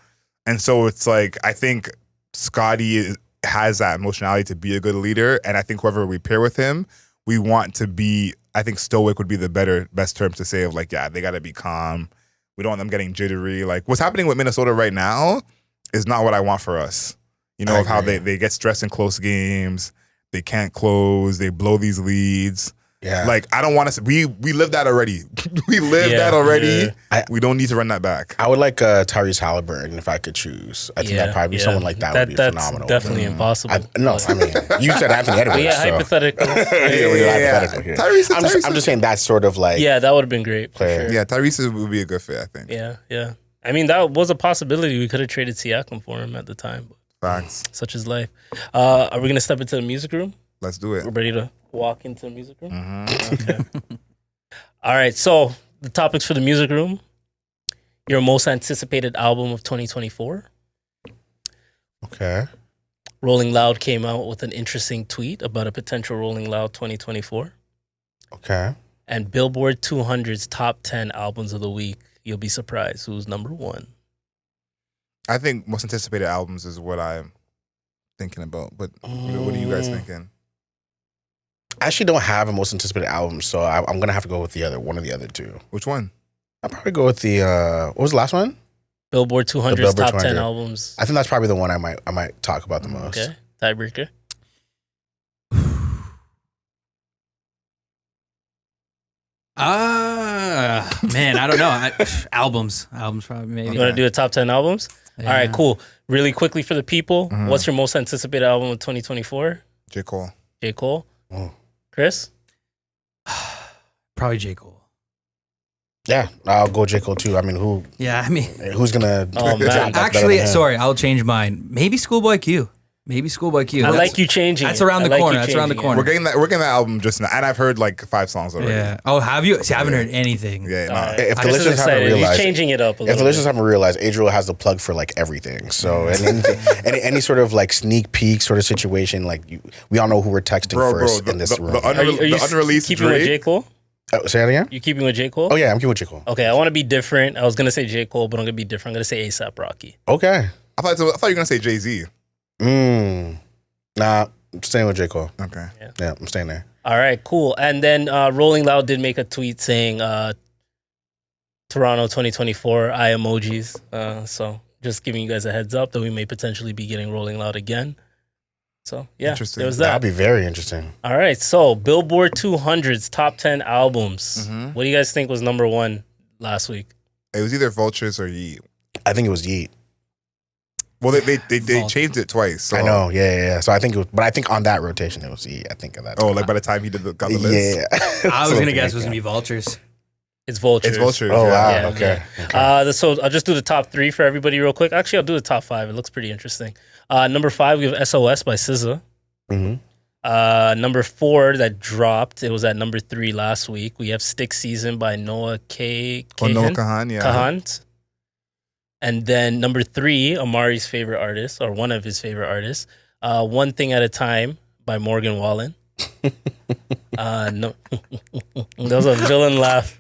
And so it's like, I think Scotty has that emotionality to be a good leader, and I think whoever we pair with him, we want to be, I think stoic would be the best term to say of like, yeah, they got to be calm. We don't want them getting jittery. Like what's happening with Minnesota right now is not what I want for us. You know, of how they get stressed in close games. They can't close. They blow these leads. Yeah. Like, I don't want to. We lived that already. We lived that already. yeah. We don't need to run that back. I would like Tyrese Halliburton if I could choose. I think that'd probably be someone like that would be that's phenomenal. definitely impossible. No, I mean, you said Anthony Edwards. yeah, so. hypothetical. Yeah. Hypothetical here. Tyrese I'm just saying that sort of like. Yeah, that would have been great. For Player. sure. Yeah, Tyrese would be a good fit, I think. Yeah. I mean, that was a possibility. We could have traded Siakam for him at the time. But Facts. such is life. Are we going to step into the music room? Let's do it. We're ready to walk into the music room? Okay. All right. So, the topics for the music room. Your most anticipated album of 2024. Okay. Rolling Loud came out with an interesting tweet about a potential Rolling Loud 2024. Okay. And Billboard 200's top 10 albums of the week. You'll be surprised who's number one. I think most anticipated albums is what I'm thinking about. But what are you guys thinking? I actually don't have a most anticipated album, so I'm gonna have to go with one of the other two. Which one? I'll probably go with the what was the last one? Billboard 200's Billboard top 200. 10 albums. I think that's probably the one I might talk about the most. Okay. Tiebreaker. Man, I don't know. Albums probably maybe. You want to do a top 10 albums? Yeah. All right, cool. Really quickly for the people, what's your most anticipated album of 2024? J. Cole. J. Cole? Oh. Chris? Probably J. Cole. Yeah, I'll go J. Cole too. I mean, who's gonna? Oh, man. drop that better Actually, than him? sorry, I'll change mine. Maybe Schoolboy Q. I like you changing That's it. around the I like corner. you That's around the changing corner. We're getting that album just now, and I've heard like 5 songs already. Yeah. Oh, have you? See, I haven't heard anything. Yeah. it. Nah. All right. If the Chris is listeners haven't excited. He's realized, changing it up a if little the listeners bit. haven't realized, Adriel has the plug for like everything. So any sort of like sneak peek sort of situation, like we all know who we're texting first in this room. Are you the unreleased keeping with J. Drake. Cole? Say that again? You keeping with J. Cole? Oh yeah, I'm keeping with J. Cole. Okay, I want to be different. I was going to say J. Cole, but I'm going to be different. I'm going to say A$AP Rocky. Okay. I thought you were gonna say Jay-Z. Nah, I'm staying with J. Cole. Okay. Yeah, I'm staying there. All right, cool. And then Rolling Loud did make a tweet saying Toronto 2024, eye emojis. So just giving you guys a heads up that we may potentially be getting Rolling Loud again. So yeah, Interesting. there was That'd that. be very interesting. All right, so Billboard 200's top 10 albums. What do you guys think was number one last week? It was either Vultures or Yeet. I think it was Yeet. Well, they changed it twice. So. I know, yeah. So I think but I think on that rotation it was Yeet. I think of that. Oh, like by the time he got the list. Yeah. I was gonna guess it was gonna be Vultures. It's Vultures. It's Vultures. Oh, wow. Yeah, Okay. So I'll just do the top 3 for everybody real quick. Actually, I'll do the top 5. It looks pretty interesting. Number 5, we have SOS by SZA. Number 4 that dropped. It was at number 3 last week. We have Stick Season by Noah Noah Kahan, yeah. Kahant. And then number 3, Amari's favorite artist, or one of his favorite artists, One Thing at a Time by Morgan Wallen. No, that was a villain laugh.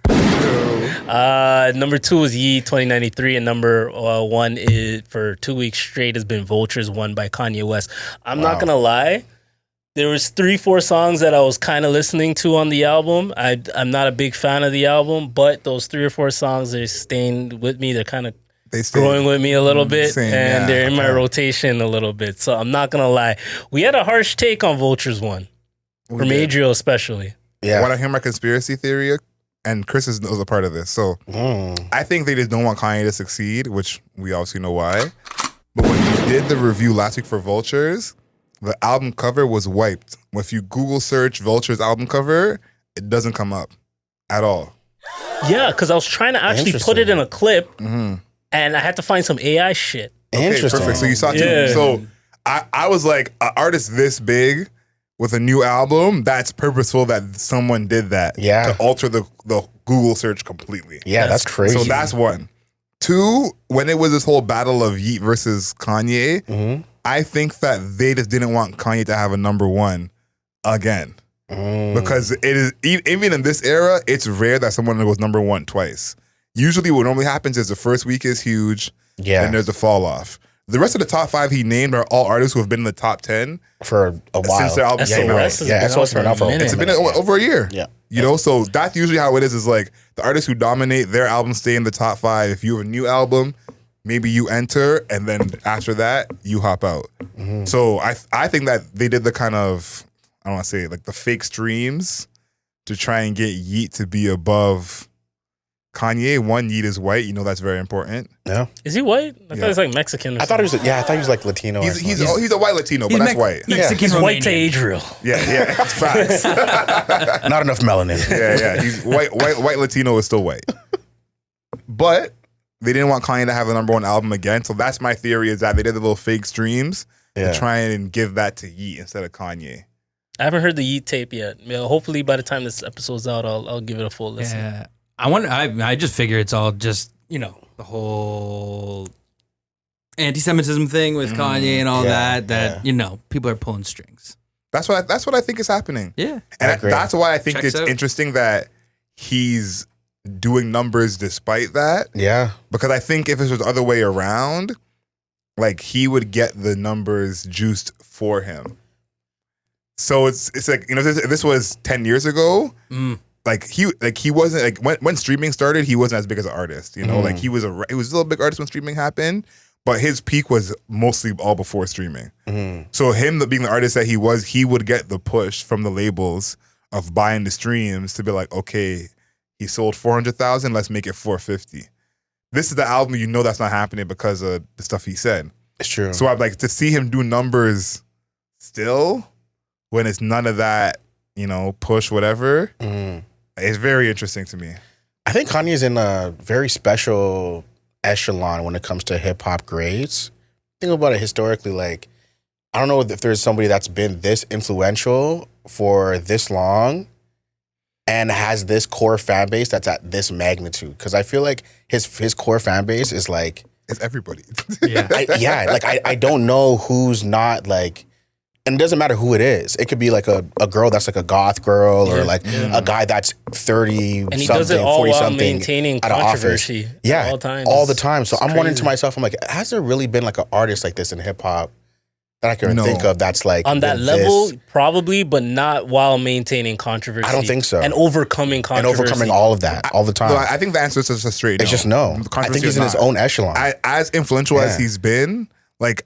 Number 2 was Yee 2093, and number 1 is for 2 weeks straight has been Vultures, one by Kanye West. I'm not gonna lie, there was 3-4 songs that I was kind of listening to on the album. I'm not a big fan of the album, but those 3 or 4 songs, they're staying with me. They're kind of growing with me a little bit, Same, and yeah, they're in my rotation a little bit. So I'm not gonna lie, we had a harsh take on Vultures one. From Adriel especially. Yeah. When I hear my conspiracy theory, and Chris was a part of this, so I think they just don't want Kanye to succeed, which we obviously know why. But when we did the review last week for Vultures, the album cover was wiped. If you Google search Vultures album cover, it doesn't come up at all. Yeah, because I was trying to actually put it in a clip, and I had to find some AI shit. Interesting. Perfect. So you saw Yeah. too. So I was like, an artist this big with a new album, that's purposeful that someone did that. Yeah. To alter the Google search completely. Yeah, that's crazy. So that's one. 2, when it was this whole battle of Yeet versus Kanye, I think that they just didn't want Kanye to have a number 1 again. Because it is, even in this era, it's rare that someone goes number 1 twice. Usually what normally happens is the first week is huge, and there's a fall off. The rest of the top 5 he named are all artists who have been in the top 10 for a while. since their album came out. SOS Yeah, SOS has been out for a minute. It's been over a year. Yeah. You know, so that's usually how it is like the artists who dominate, their albums stay in the top 5. If you have a new album, maybe you enter, and then after that, you hop out. So I think that they did the kind of, I don't want to say it, like the fake streams to try and get Yeet to be above Kanye. One, Yeet is white. You know that's very important. No. Is he white? I thought he was like Mexican or I thought he something. was. I thought he was like Latino. He's a white Latino, but that's white. Mexican He's white to Romanian. Adriel. Yeah, it's facts. not enough melanin. Yeah. He's white Latino is still white. But they didn't want Kanye to have the number 1 album again. So that's my theory, is that they did the little fake streams to try and give that to Yeet instead of Kanye. I haven't heard the Yeet tape yet. Yeah, hopefully by the time this episode's out, I'll give it a full listen. Yeah. I just figure it's all just, the whole anti-Semitism thing with Kanye and all that, people are pulling strings. That's what I think is happening. Yeah. And that's why I think Checks it's out. interesting that he's doing numbers despite that. Yeah. Because I think if it was the other way around, like he would get the numbers juiced for him. So it's like, if this was 10 years ago, like he wasn't like when streaming started, he wasn't as big as an artist. Like he was a little big artist when streaming happened, but his peak was mostly all before streaming. So him being the artist that he was, he would get the push from the labels of buying the streams to be like, okay, he sold 400,000, let's make it 450. This is the album, that's not happening because of the stuff he said. It's true. So I'd like to see him do numbers still when it's none of that, push whatever. It's very interesting to me. I think Kanye's in a very special echelon when it comes to hip hop grades. Think about it historically. Like, I don't know if there's somebody that's been this influential for this long and has this core fan base that's at this magnitude. Because I feel like his core fan base is like, It's everybody. Yeah. I don't know who's not like, and it doesn't matter who it is. It could be like a girl that's like a goth girl or like a guy that's 30 And he something, does it all 40 while something maintaining at an office. controversy Yeah, at all times. all the time. So It's I'm wondering to crazy. myself, I'm like, has there really been like an artist like this in hip hop that I can No. think of that's like On that been level, this probably, but not while maintaining controversy. I don't think so. And overcoming and controversy. overcoming all of that all the time? No, I think the answer is just a straight no. It's just no. The I controversy think he's is in his not. own echelon. As influential as Yeah. he's been, like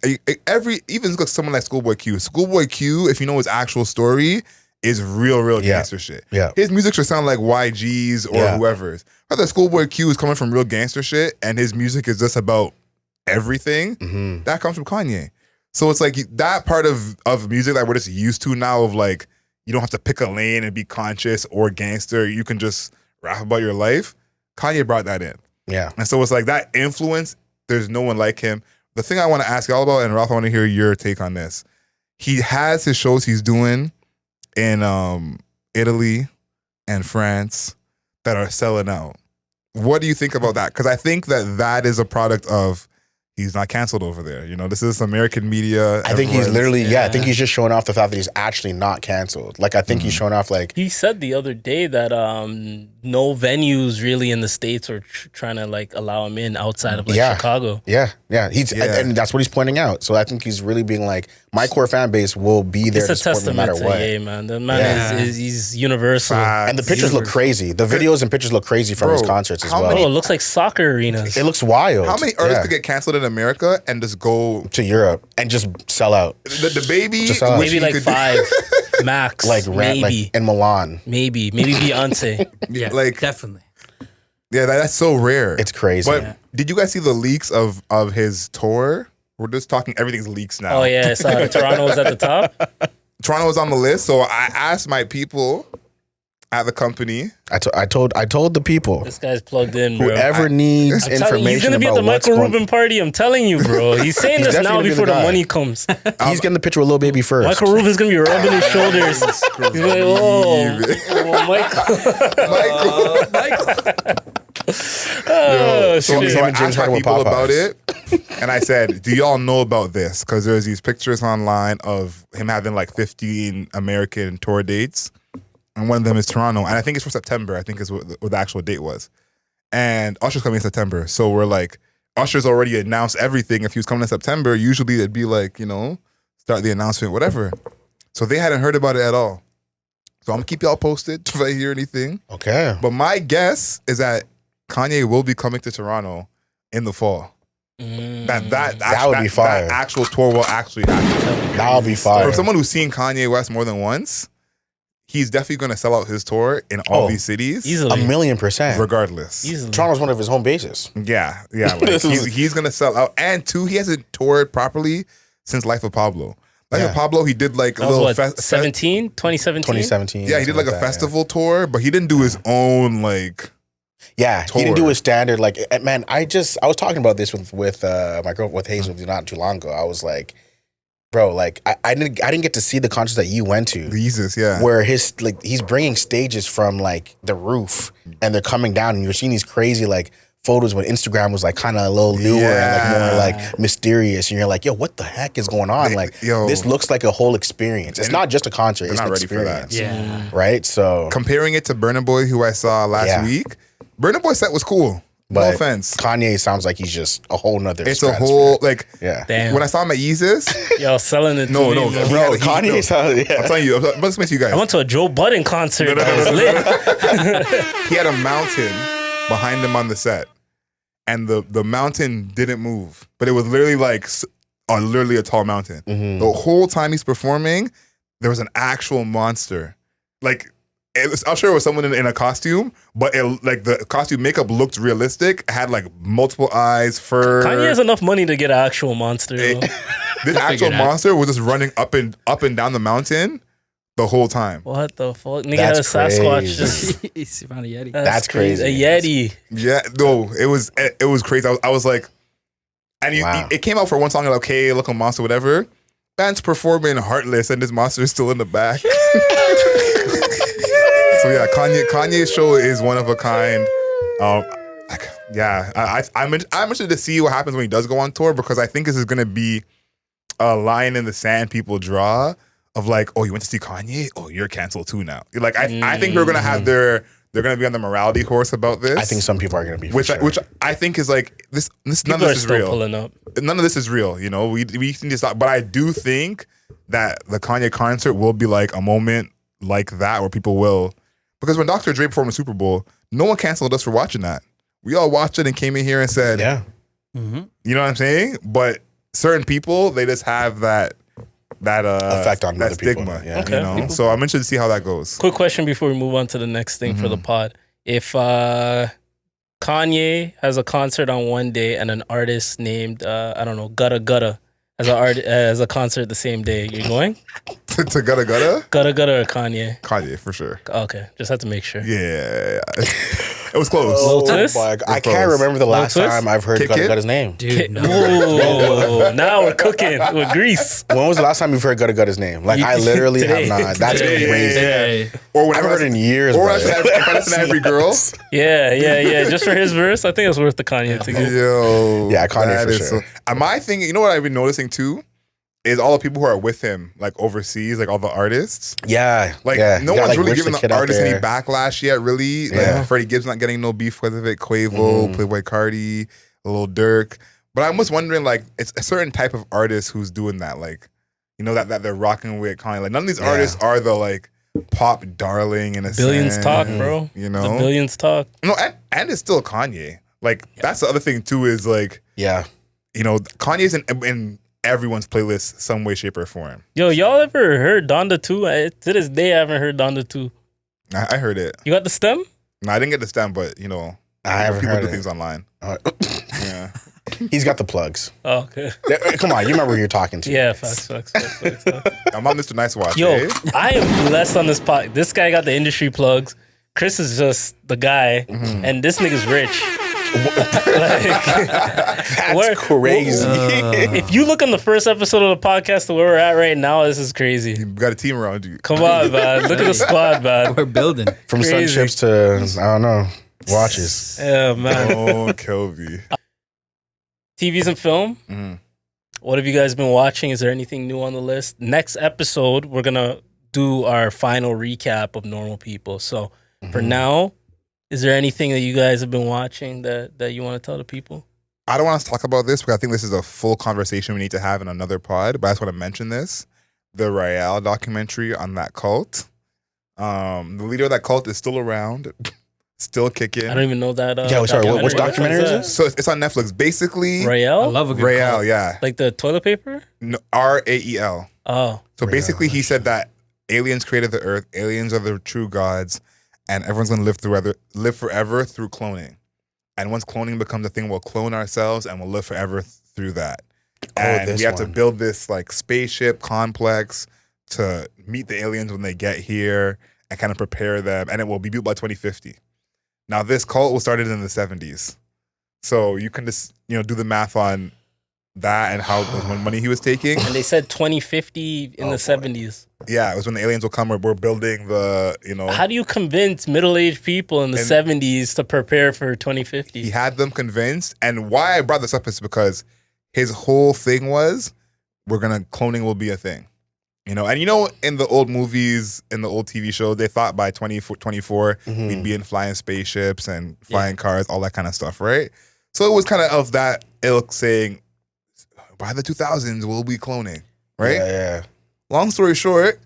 even someone like Schoolboy Q, if you know his actual story, is real gangster shit. Yeah. His music should sound like YG's or whoever's. Whether Schoolboy Q is coming from real gangster shit and his music is just about everything, that comes from Kanye. So it's like that part of music that we're just used to now of like, you don't have to pick a lane and be conscious or gangster. You can just rap about your life. Kanye brought that in. Yeah. And so it's like that influence, there's no one like him. The thing I want to ask you all about, and Ralph, I want to hear your take on this. He has his shows he's doing in Italy and France that are selling out. What do you think about that? Because I think that is a product of he's not canceled over there. You know, this is American media. I think he's Everyone's- literally, I think he's just showing off the fact that he's actually not canceled. Like, I think he's showing off, like, He said the other day that no venues really in the States are trying to like allow him in outside of like Yeah. Chicago. yeah. And that's what he's pointing out. So I think he's really being like, my core fan base will be there It's to a support no matter testament what. to Ye, man. The man is he's universal. And the pictures look crazy. The videos and pictures look crazy from his Bro, concerts as how well. many- Oh, it looks like soccer arenas. It looks wild. How many artists could get canceled in America and just go to Europe and just sell out? the baby? Just, which Maybe he like could- 5 max. Like, maybe. like in Milan. Maybe Beyonce. Yeah, Like- definitely. Yeah, that's so rare. It's crazy. But did you guys see the leaks of his tour? We're just talking, everything's leaks now. Oh yeah, so Toronto was at the top. Toronto was on the list, so I asked my people at the company. I told the people, This guy's plugged in, bro. whoever needs I'm telling you, he's information gonna be at about the what's Michael going, Rubin party. I'm telling you, bro. He's saying He's this definitely now gonna be before the the guy. money comes. he's getting the picture with Lil Baby first. Michael Rubin's gonna be rubbing his shoulders. He's like, oh, Michael. Michael. Oh, So shit. I James asked my Harden with people about Popeyes. it, and I said, "Do y'all know about this?" Because there's these pictures online of him having like 15 American tour dates, and one of them is Toronto, and I think it's for September. I think is what the actual date was. And Usher's coming in September, so we're like, Usher's already announced everything. If he was coming in September, usually it'd be like, you know, start the announcement, whatever. So they hadn't heard about it at all. So I'm gonna keep y'all posted if I hear anything. Okay. But my guess is that Kanye will be coming to Toronto in the fall. That would be fire. That actual tour will actually happen. That'll be fire. For someone who's seen Kanye West more than once, he's definitely going to sell out his tour in all these cities, Easily. 1,000,000%. regardless. Easily. Toronto's one of his home bases. Yeah. Like, he's going to sell out. And two, he hasn't toured properly since Life of Pablo. Life of Pablo, he did like a That was little what, 2017? 2017. Yeah, he did like a festival tour, but he didn't do his own like. Yeah, he didn't tour. do his standard. Like, man, I was talking about this with my girl, with Hazel, not too long ago. I was like, bro, like I didn't get to see the concerts that you went to, Jesus, yeah. where he's bringing stages from like the roof, and they're coming down, and you're seeing these crazy like photos when Instagram was like kind of a little newer and like more like mysterious, and you're like, yo, what the heck is going on? Like, this looks like a whole experience. It's not just a concert; it's an not ready for that. experience. Right. So Comparing it to Burna Boy, who I saw last week, Burna Boy set was cool. No but offense. Kanye sounds like he's just a whole nother. It's a stratosphere. whole like. Yeah. Damn. When I saw him at Yeezus, Yo, selling it to No, me, no, bro. Bro, He had a- Kanye sounds. I'm Yeah. telling you, let's mention you guys. I went to a Joe Budden concert. That was lit. He had a mountain behind him on the set, and the mountain didn't move, but it was literally like literally a tall mountain. Mm-hmm. The whole time he's performing, there was an actual monster. Like I'm sure it was someone in a costume, but like the costume makeup looked realistic. It had like multiple eyes, fur. Kanye has enough money to get an actual monster. though. This actual it out. monster was just running up and down the mountain the whole time. What the fuck? Nigga had a That's Sasquatch. crazy. Just, He found a Yeti. That's crazy. A Yeti. Yeah, no, it was crazy. I was like, and Wow. it came out for one song, like, okay, look a monster, whatever. Band's performing Heartless, and this monster is still in the back. So yeah, Kanye's show is one of a kind. I'm interested to see what happens when he does go on tour, because I think this is gonna be a line in the sand people draw of like, oh, you went to see Kanye? Oh, you're canceled too now. Like I think we're gonna have they're gonna be on the morality horse about this. I think some people are going to be. which I think is like this. None People of are this is still real. pulling up. None of this is real. You know, we can just stop. But I do think that the Kanye concert will be like a moment like that where people will, because when Dr. Dre performed the Super Bowl, no one canceled us for watching that. We all watched it and came in here and said, Yeah. you know what I'm saying? But certain people, they just have that Effect on that other people, stigma. yeah. You know, so I'm interested to see how that goes. Quick question before we move on to the next thing for the pod. If Kanye has a concert on one day and an artist named I don't know, Gutta Gutta as a concert the same day, you going? To Gutta Gutta Gutta or Kanye? Kanye for sure. Okay, just have to make sure. Yeah. It was close. Lil Twist? my God. I close. can't remember the last Twist? time I've heard Kick Gutta It? Gutta's name. Dude, no. Ooh, now we're cooking with grease. When was the last time you've heard Gutta Gutta's name? Like, I literally Today. have not. That's Today. crazy. Hey. Or I whenever haven't heard it in years, Or bro. if I listen to every girl. Yeah. Just for his verse, I think it's worth the Kanye ticket. Yo. Yeah, Kanye that for is sure. my thing, you know what I've been noticing too? Is all the people who are with him, like overseas, like all the artists. Yeah. Like yeah. no You got, one's like, really Rich giving the the Kid out artists any there. backlash yet, really. Yeah. Like Freddie Gibbs not getting no beef because of it, Quavo, Playboy Cardi, Lil Durk. But I'm just wondering, like, it's a certain type of artist who's doing that, like, you know, that they're rocking with Kanye. Like none of these artists are the like pop darling in a Billions sense. talk, bro. You The know? billions talk. No, and it's still Kanye. Like that's the other thing too, is like, Yeah. you know, Kanye's in everyone's playlist some way, shape, or form. Yo, y'all ever heard Donda 2? To this day, I haven't heard Donda 2. I heard it. You got the stem? No, I didn't get the stem, but you know, I haven't people heard do it. things online. Yeah. He's got the plugs. Oh, okay. Come on, you remember who you're talking to. Yeah, facts. I'm on Mr. Nice Watch. Yo, eh? I am blessed on this pod. This guy got the industry plugs. Chris is just the guy, and this nigga's rich. That's crazy. If you look on the first episode of the podcast to where we're at right now, this is crazy. You got a team around you. Come on, man. Look at the squad, man. We're building. From sun crazy. chips to, I don't know, watches. Yeah, man. Oh, Kelby. TVs and film. Mhm. What have you guys been watching? Is there anything new on the list? Next episode, we're going to do our final recap of Normal People. So for now, is there anything that you guys have been watching that you want to tell the people? I don't want us to talk about this because I think this is a full conversation we need to have in another pod, but I just want to mention this. The Royale documentary on that cult. The leader of that cult is still around, still kicking. I don't even know that. Yeah, sorry, which documentary is this? So it's on Netflix. Basically, I Royale? love a good Royale, call. yeah. Like the toilet paper? No, RAEL. Oh. So Royale, basically, he said that aliens created the earth, aliens are the true gods, and everyone's gonna live forever through cloning. And once cloning becomes a thing, we'll clone ourselves and we'll live forever through that. And this we have to one. build this like spaceship complex to meet the aliens when they get here and kind of prepare them, and it will be built by 2050. Now, this cult was started in the 70s, so you can just do the math on that and how much money he was taking. And they said 2050 in the 70s. Yeah, it was when the aliens will come. We're building the How do you convince middle-aged people in the 70s to prepare for 2050? He had them convinced, and why I brought this up is because his whole thing was cloning will be a thing. And in the old movies, in the old TV shows, they thought by 2024 we'd be in flying spaceships and flying cars, all that kind of stuff, right? So it was kind of that ilk saying, by the 2000s, we'll be cloning, right? Yeah. Long story short,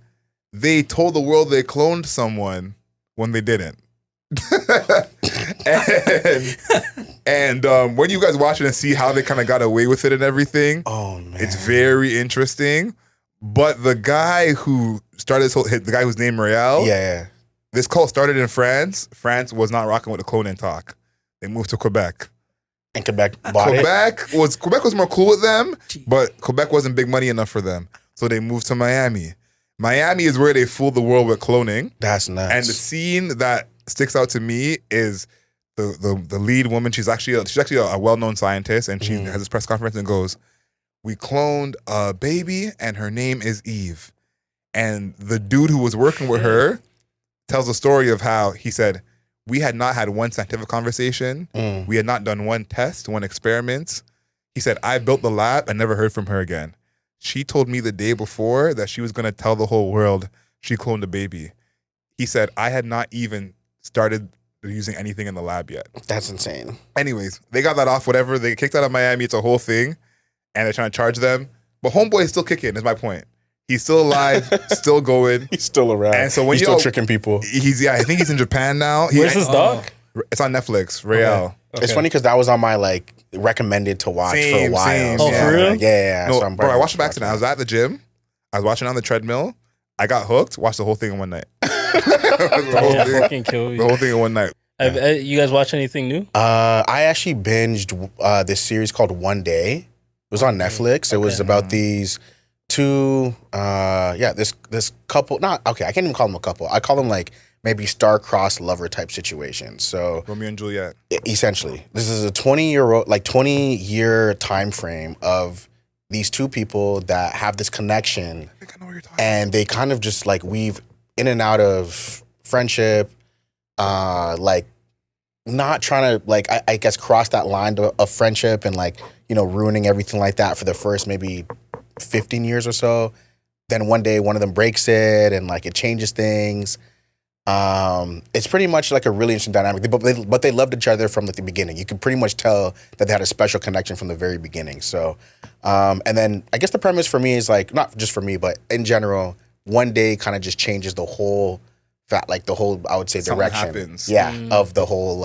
they told the world they cloned someone when they didn't. and when you guys watch it and see how they kind of got away with it and everything, Oh, man. it's very interesting. But the guy who started the guy who's named Royale, Yeah. this cult started in France. France was not rocking with the cloning talk. They moved to Quebec. And Quebec bought it. Quebec was more cool with them, but Quebec wasn't big money enough for them. So they moved to Miami. Miami is where they fooled the world with cloning. That's nuts. And the scene that sticks out to me is the lead woman. She's actually a well-known scientist, and she has this press conference and goes, "We cloned a baby, and her name is Eve." And the dude who was working with her tells a story of how he said, "We had not had one scientific conversation. We had not done one test, one experiment." He said, "I built the lab and never heard from her again. She told me the day before that she was going to tell the whole world she cloned a baby." He said, "I had not even started using anything in the lab yet." That's insane. Anyways, they got that off, whatever. They get kicked out of Miami. It's a whole thing. And they're trying to charge them. But Homeboy is still kicking, is my point. He's still alive, still going. He's still around. And so when he's still tricking people. I think he's in Japan now. Where's this doc? It's on Netflix, Royale. It's funny because that was on my recommended to watch for a while. Same. Oh, for real? Yeah. No, So I'm bro, I watched it by accident. I was at the gym. I was watching on the treadmill. I got hooked. Watched the whole thing in one night. the whole Yeah, thing, fucking kill the you. whole thing in one night. You guys watch anything new? I actually binged this series called One Day. It was on Netflix. It was about these two, this couple. I can't even call them a couple. I call them maybe star-crossed lover type situation. So Romeo and Juliet. essentially, this is a 20-year time frame of these two people that have this connection, I think I know what you're talking and they kind of just like weave in and out of friendship, like not trying to like I guess cross that line of friendship and like, you know, ruining everything like that for the first maybe 15 years or so. Then one day one of them breaks it and like it changes things. It's pretty much like a really interesting dynamic, but they loved each other from like the beginning. You can pretty much tell that they had a special connection from the very beginning. So, and then I guess the premise for me is like, not just for me, but in general, one day kind of just changes the whole I would say, Something direction. happens. Yeah, of the whole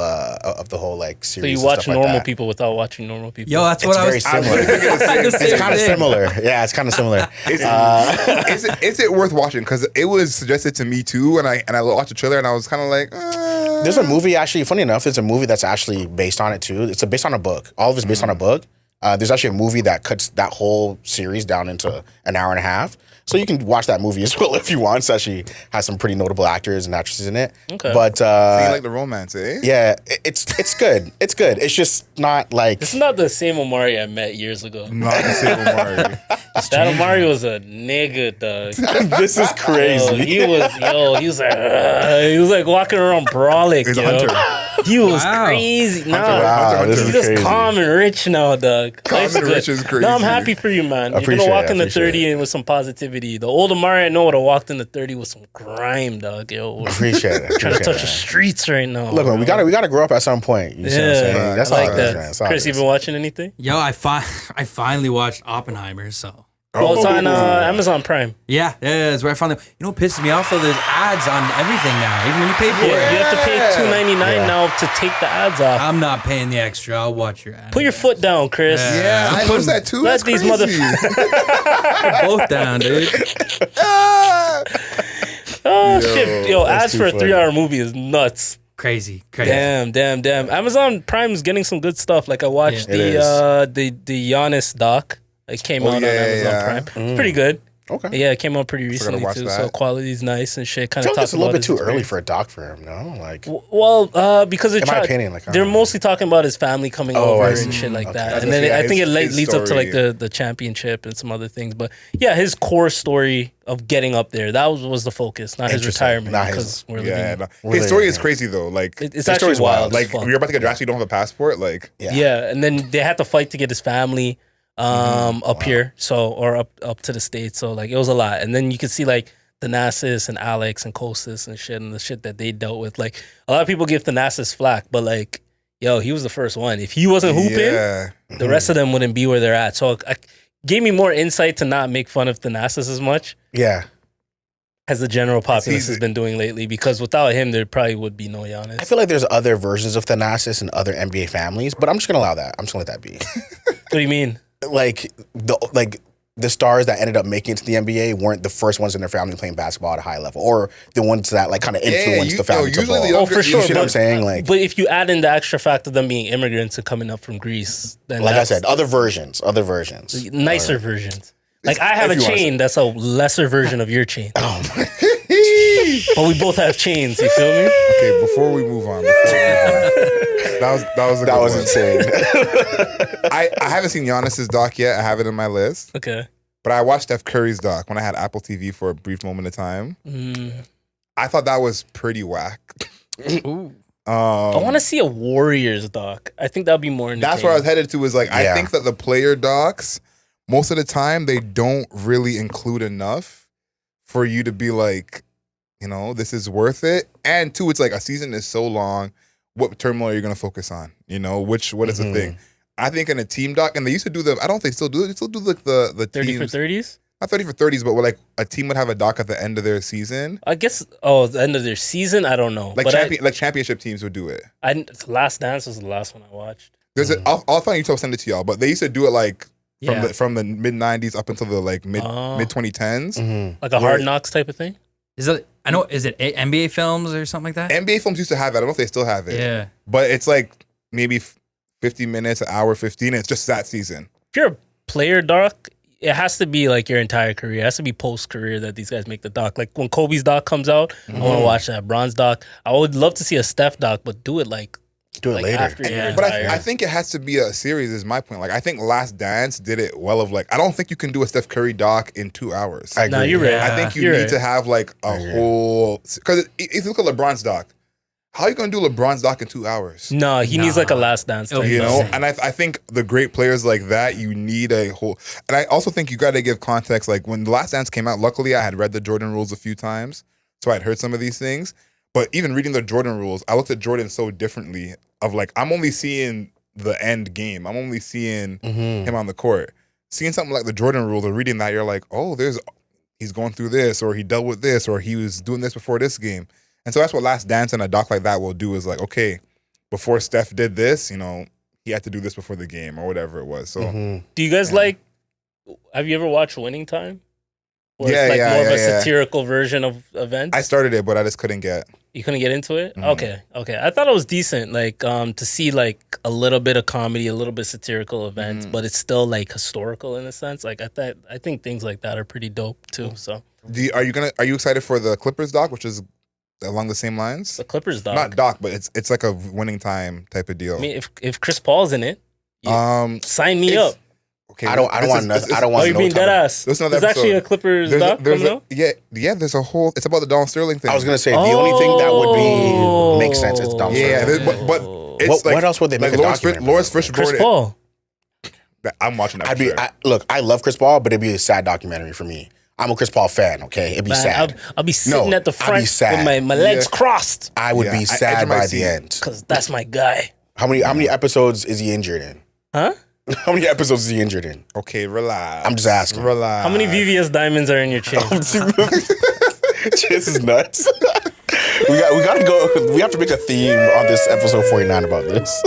like series. So you and watch stuff like normal that. people without watching normal people. Yo, that's It's what I very was. similar. It's kind of similar. Yeah, it's kind of similar. Is it worth watching? Because it was suggested to me too, and I watched the trailer and I was kind of like, There's a movie actually. Funny enough, there's a movie that's actually based on it too. It's based on a book. All of it's based on a book. There's actually a movie that cuts that whole series down into an hour and a half. So you can watch that movie as well if you want. It actually has some pretty notable actors and actresses in it. Okay. But you like the romance, eh? yeah, it's good. It's good. It's just not like This is not the same Omari I met years ago. Not the same Omari. That Omari was a nigga, dog. this is Yo, crazy. he was like walking around brolic, He's a yo. hunter. He was Wow. crazy. Nah, Wow, this he's is just crazy. calm and rich now, dog. Calm Life's and good. rich is crazy. No, I'm happy for you, man. You're Appreciate gonna walk it, into appreciate 30 and with some positivity. The old Omari I know would have walked into 30 with some grime, dog. Yo, we're Appreciate it. trying to Appreciate touch the it. streets right now. Look, man, bro. we gotta grow up at some point. You see what I'm saying? Yeah, That's I all like it is, man. that. That's all Chris, it you is. been watching anything? Yo, I finally watched Oppenheimer. So Well, it's on Amazon Prime. yeah, that's where I finally. You know what pisses me off though? There's ads on everything now, even when you pay for You it. have to pay $2.99 now to take the ads off. I'm not paying the extra. I'll watch your ad. Put your foot down, Chris. Yeah, I noticed that too. Let That's these crazy. both down, dude. Oh shit! Yo, that's ads too for a funny. 3-hour movie is nuts. Crazy. Damn. Amazon Prime's getting some good stuff. Like I watched Yeah. the Giannis doc. It came out on yeah, Amazon yeah. Prime. It's pretty good. Okay. Yeah, it came out pretty gotta recently watch too. that. So quality's nice and shit. I Kind feel of like talk it's a little about bit his too early experience. for a doc for him, no? Like, Well, because in my opinion, like, I they're don't know. mostly talking about his family coming Oh, over I and see. shit like Okay. that. That's And then just, yeah, I think it his leads up to like story. the championship and some other things. But yeah, his core story of getting up there, that was the focus, not his Interesting. retirement. Not his- Because we're Yeah, living. no. We're His story there, is yeah. crazy though. Like, It's His actually story's wild. wild. like as fuck. you're about to get drafted, you don't have a passport. Like, Yeah, and then they had to fight to get his family up here, or up to the States. So like it was a lot. And then you could see like Thanasis and Alex and Kostas and shit and the shit that they dealt with. Like a lot of people give Thanasis flack, but like, yo, he was the first one. If he wasn't hooping, yeah, the rest of them wouldn't be where they're at. So it gave me more insight to not make fun of Thanasis as much yeah. as the general populace easy. has been doing lately. Because without him, there probably would be no Giannis. I feel like there's other versions of Thanasis in other NBA families, but I'm just gonna allow that. I'm just gonna let that be. What do you mean? like the stars that ended up making it to the NBA weren't the first ones in their family playing basketball at a high level, or the ones that like kind of influenced the family to usually ball. the Oh, for younger- sure. You see what I'm But, saying? Like, but if you add in the extra fact of them being immigrants and coming up from Greece, then like I that's said, other versions. nicer versions. Like I have a if you wanna chain that's a lesser version of your chain, Oh my! but we both have chains. You feel me? Okay, before we move on, that was a That good was one. insane. I haven't seen Giannis's doc yet. I have it in my list, Okay. but I watched Steph Curry's doc when I had Apple TV for a brief moment of time. I thought that was pretty whack. I want to see a Warriors doc. I think that'd be more. That's where I was headed to. Is like I Yeah. think that the player docs, most of the time, they don't really include enough for you to be like, you know, this is worth it. And two, it's like a season is so long. What terminal are you going to focus on? You know, what is the thing? I think in a team doc, and they used to do the. I don't think they still do it. They still do like the 30 for teams, 30s. not 30 for 30s, but like a team would have a doc at the end of their season. I guess. Oh, the end of their season. I don't know. Like But like championship teams would do it. Last Dance was the last one I watched. There's I'll find YouTube, send it to y'all. But they used to do it like Yeah. from the mid 90s up until the like mid 2010s. Like a Hard Knocks type of thing. Is it? I know. Is it NBA films or something like that? NBA films used to have it. I don't know if they still have it. Yeah. But it's like maybe 50 minutes, an hour 15. And it's just that season. If you're a player doc, it has to be like your entire career. It has to be post career that these guys make the doc. Like when Kobe's doc comes out, I want to watch that. Bron's doc. I would love to see a Steph doc, but do it later. After But I think it has to be a series. Is my point. Like I think Last Dance did it well. Of like I don't think you can do a Steph Curry doc in 2 hours. I agree. No, you're right. I think you need to have like a whole, because if you look at LeBron's doc, how are you gonna do LeBron's doc in 2 hours? No, he needs like a Last Dance. Type You doc. know, and I think the great players like that, you need a whole. And I also think you got to give context. Like when The Last Dance came out, luckily I had read the Jordan rules a few times, so I'd heard some of these things. But even reading the Jordan rules, I looked at Jordan so differently. Of like, I'm only seeing the end game. I'm only seeing him on the court. Seeing something like the Jordan rules or reading that, you're like, oh, he's going through this, or he dealt with this, or he was doing this before this game. And so that's what Last Dance and a doc like that will do is like, okay, before Steph did this, you know, he had to do this before the game or whatever it was. So, Do you guys have you ever watched Winning Time? Where it's like more of a satirical version of events? I started it, but I just couldn't get. You couldn't get into it? Okay. I thought it was decent, like to see like a little bit of comedy, a little bit satirical events, but it's still like historical in a sense. Like I think things like that are pretty dope too. So Are you excited for the Clippers doc, which is along the same lines? the Clippers doc. Not doc, but it's like a Winning Time type of deal. I mean, if Chris Paul's in it, sign me up. Okay, I don't want nothing. I don't want. Oh, you're being dead ass. There's There's actually a Clippers doc coming out. Yeah. There's a whole. It's about the Donald Sterling thing. I was gonna say the only thing that would be make sense is Donald Sterling. but it's What else would they make like a Lawrence documentary Lawrence about? Fishburne. Chris Paul. I'm watching that. For sure. Look, I love Chris Paul, but it'd be a sad documentary for me. I'm a Chris Paul fan. Okay, it'd be sad. I'll be sitting at the I'd be front with sad. my legs crossed I would be sad by the end. because that's my guy. How many episodes is he injured in? Huh? How many episodes is he injured in? Okay, relax. I'm just asking. Relax. How many VVS diamonds are in your chain? This is nuts. we gotta go. We have to make a theme on this episode 49 about this.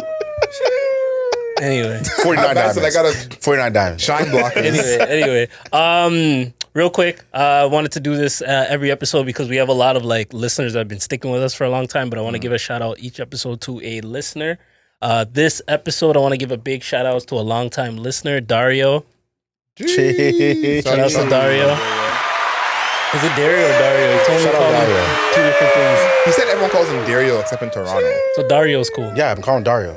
Anyway. 49 That's diamonds. what I gotta 49 diamonds. shine blockers. Anyway. Real quick, I wanted to do this every episode because we have a lot of like listeners that have been sticking with us for a long time, but I want to give a shout out each episode to a listener. This episode, I want to give a big shout out to a longtime listener, Dario. Jeez. Shout out to Dario. Is it Dario or Dario? He told me to Shout out call him Dario. two different things. He said everyone calls him Dario except in Toronto. So Dario's cool. Yeah, I'm calling Dario.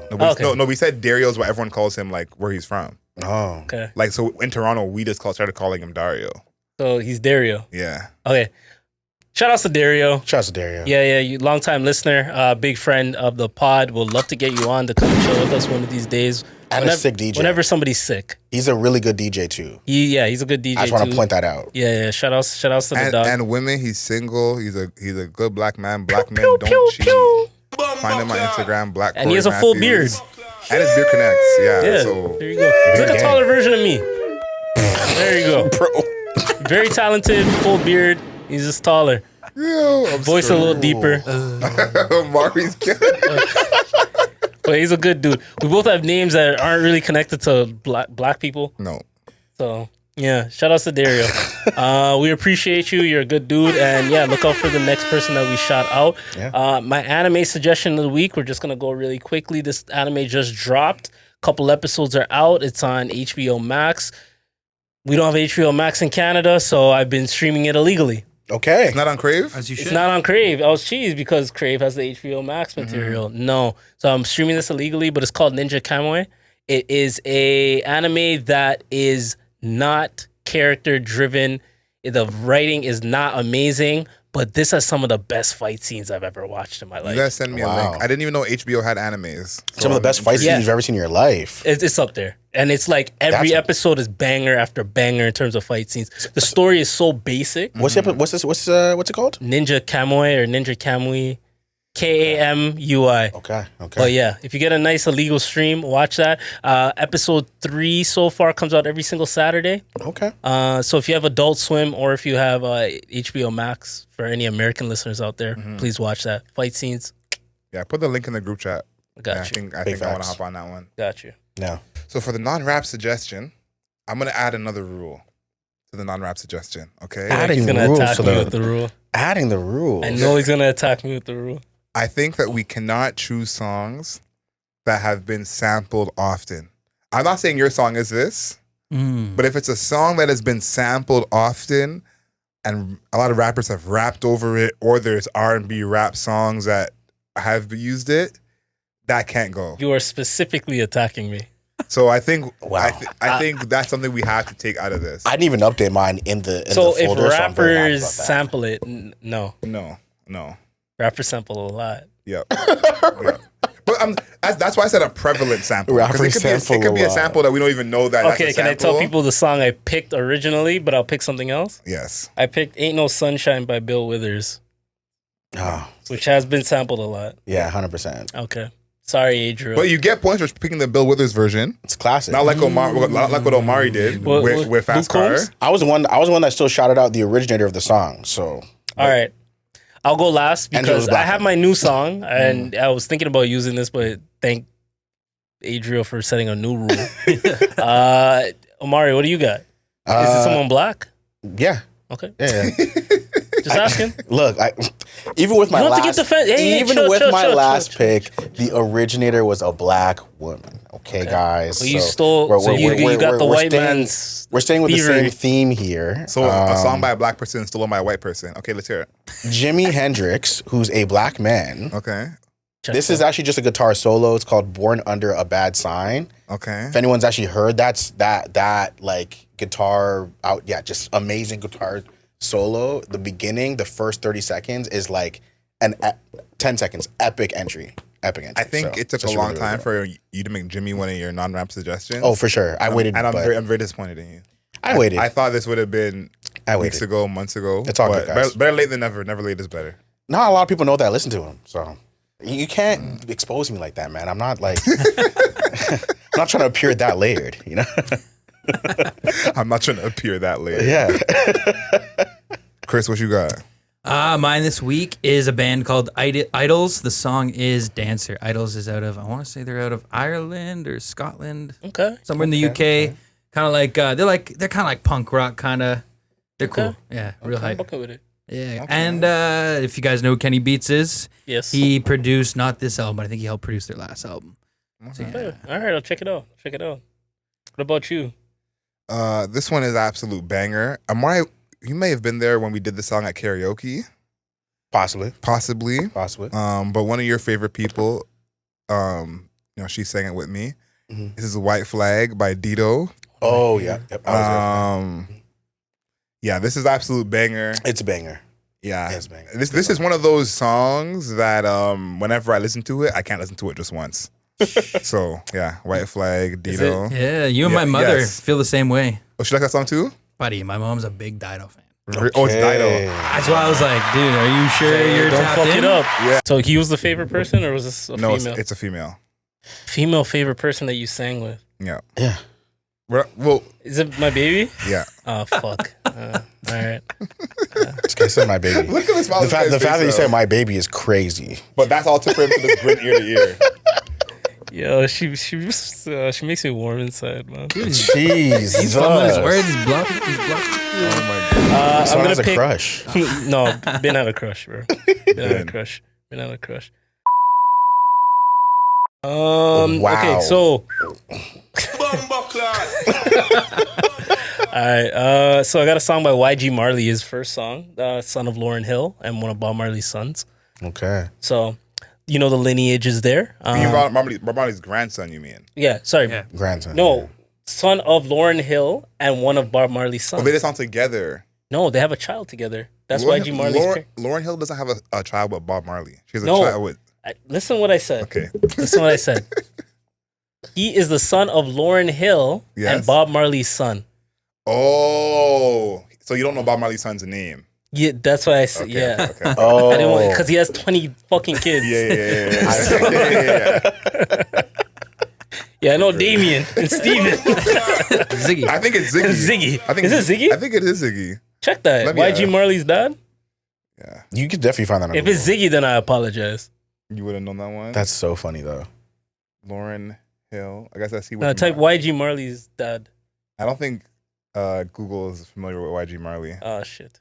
No, we said Dario's what everyone calls him, like where he's from. Oh. Okay. Like so in Toronto, we just started calling him Dario. So he's Dario. Yeah. Okay. Shout out to Dario. Shout out to Dario. Yeah, you long-time listener, big friend of the pod. We'll love to get you on to come chill with us one of these days. And a sick DJ. Whenever somebody's sick. He's a really good DJ too. He's a good DJ I just want too. to point that out. Yeah. Shout outs to the dog. And women, he's single. He's a good black man. Black men pew, don't cheat. pew. Find him on Instagram, Black. And he has Corey a full Matthews. beard. And his beard connects. Yeah. Yeah, So there you go. He's like a gang. taller version of me. There you go. Bro. Very talented, full beard. He's just taller. Voice a little deeper. Mari's killing. But he's a good dude. We both have names that aren't really connected to black people. No. So yeah, shout out to Dario. We appreciate you. You're a good dude, and yeah, look out for the next person that we shout out. Yeah. My anime suggestion of the week. We're just gonna go really quickly. This anime just dropped. Couple episodes are out. It's on HBO Max. We don't have HBO Max in Canada, so I've been streaming it illegally. Okay. It's not on Crave? As you should. It's not on Crave. I was cheesed because Crave has the HBO Max material. No. So I'm streaming this illegally, but it's called Ninja Kamui. It is a anime that is not character driven. The writing is not amazing, but this has some of the best fight scenes I've ever watched in my life. You guys send me a Wow. link. I didn't even know HBO had animes. Some of the best fight Yeah. scenes you've ever seen in your life. It's up there. And it's like every That's- episode is banger after banger in terms of fight scenes. The story is so basic. What's it called? Ninja Kamui or Ninja Kamui. Kamui. Okay. But yeah, if you get a nice illegal stream, watch that. Episode 3 so far comes out every single Saturday. Okay. So if you have Adult Swim or if you have HBO Max, for any American listeners out there, please watch that. Fight scenes, Yeah, put the link in the group chat. got Yeah, you. I think I want to facts. hop on that one. Got you. No. So for the non-rap suggestion, I'm going to add another rule to the non-rap suggestion, okay? Adding He's gonna rules attack to me the- with the rule. Adding the rules. I know he's gonna attack me with the rule. I think that we cannot choose songs that have been sampled often. I'm not saying your song is this, But if it's a song that has been sampled often, and a lot of rappers have rapped over it, or there's R&B rap songs that have used it, that can't go. You are specifically attacking me. So I think Wow. I think that's something we have to take out of this. I didn't even update mine in the So the if folder. So I'm very happy rappers about that. sample it, no. No. Rappers sample a lot. Yep. Yep. But that's why I said a prevalent sample. 'Cause Rappers it sample could be a a lot. sample that we don't even know that. Okay, that's a can I tell sample. people the song I picked originally, but I'll pick something else? Yes. I picked Ain't No Sunshine by Bill Withers, Oh, which has been sampled a lot. yeah, 100%. Okay. Sorry, Adriel. But you get points for picking the Bill Withers version. It's classic. Not like not like what Omari did What- with Fast Luke Car. Combs? I was the one that still shouted out the originator of the song. So All right. I'll go last Angela's because I Black. have my new song, and I was thinking about using this, but thank Adriel for setting a new rule. Omari, what do you got? Is it someone black? Yeah, Okay. yeah. Just asking. Look, even with my You don't have to last, get defensive. Hey, even chill, with chill, my chill, last chill, pick, the originator was a black woman. Okay, guys. Well, you stole. So you got the white man's. We're staying with theory. the same theme here. So a song by a black person stolen by a white person. Okay, let's hear it. Jimi Hendrix, who's a black man. Okay. This is actually just a guitar solo. It's called "Born Under a Bad Sign." Okay. If anyone's actually heard that like guitar out, yeah, just amazing guitar solo. The beginning, the first 30 seconds is like 10 seconds, epic entry. I think So, it took it's a long really, time really for you to make Jimmy one of your non-rap suggestions. Oh, for sure. I waited, and I'm but very disappointed in you. I waited. I thought this would have been I weeks waited. ago, months ago. It's all but good, guys. better late than never. Never late is better. Not a lot of people know that I listen to him. So you can't expose me like that, man. I'm not like I'm not trying to appear that layered, you know? I'm not trying to appear that late. Yeah. Chris, what you got? Mine this week is a band called Idols. The song is Dancer. Idols is out of, I want to say they're out of Ireland or Scotland, Okay. somewhere in the UK. Kind of like they're kind of like punk rock kind of. They're cool. Okay. Yeah, real hype. Fucking with it. Yeah, and if you guys know who Kenny Beats is, Yes. he produced not this album, but I think he helped produce their last album. So, Okay. All right. I'll check it out. What about you? This one is absolute banger. Amari, you may have been there when we did the song at karaoke, Possibly. possibly. But one of your favorite people, she sang it with me. Mhm. This is White Flag by Dito. Oh, yeah. Yep, I was there. Yeah, this is absolute banger. It's a banger. Yeah, It's a banger. this is one of those songs that whenever I listen to it, I can't listen to it just once. So yeah, White Flag, Is Dito. Yeah, you and my Yeah, mother yes. feel the same way, Oh, she like that song too? buddy. My mom's a big Dido fan. Oh, it's Dido. Okay. That's why I was like, dude, are you sure you're Don't tapped fuck in? it up. Yeah. So he was the favorite person, or was this a No, female? it's a female. Female favorite person that you sang with. Yeah. Yeah. Well, Is it my baby? yeah. Oh fuck. All right. This guy said my baby. Look at this. The fact that you said my baby is crazy. But that's all it took for him to just grin ear to ear. Yo, she makes me warm inside, man. Jeez. He's fumbling his words. He's bluffing. He's bluffing. Oh my god. This I'm one gonna has a pick. crush. No, been out of crush, bro. Been out of crush. Wow. Okay, so. All right. So I got a song by YG Marley, his first song, son of Lauryn Hill and one of Bob Marley's sons. Okay. So, you know the lineage is there. Bob Marley's grandson, you mean? Yeah. Sorry. Yeah. Grandson. No, son of Lauryn Hill and one of Bob Marley's sons. Oh, they did song together. No, they have a child together. That's Lauryn- YG Marley's. Lauryn Hill doesn't have a child with Bob Marley. She has a No. child with. Listen what I said. Okay. Listen what I said. He is the son of Lauryn Hill Yes. and Bob Marley's son. Oh, so you don't know Bob Marley's son's name? Yeah, that's why I said. Okay, Yeah. Okay. Oh. I didn't want because he has 20 fucking kids. Yeah. Yeah, I know Damien and Steven. Ziggy. I think it's Ziggy. Ziggy. I think Is it Ziggy? I think it is Ziggy. Check that. Let me, YG Marley's dad? Yeah, You could definitely find that on If Google. it's Ziggy, then I apologize. you would have known that one. That's so funny, though. Lauryn Hill. I guess I see. Type YG Marley's dad. I don't think Google is familiar with YG Marley. Oh, shit.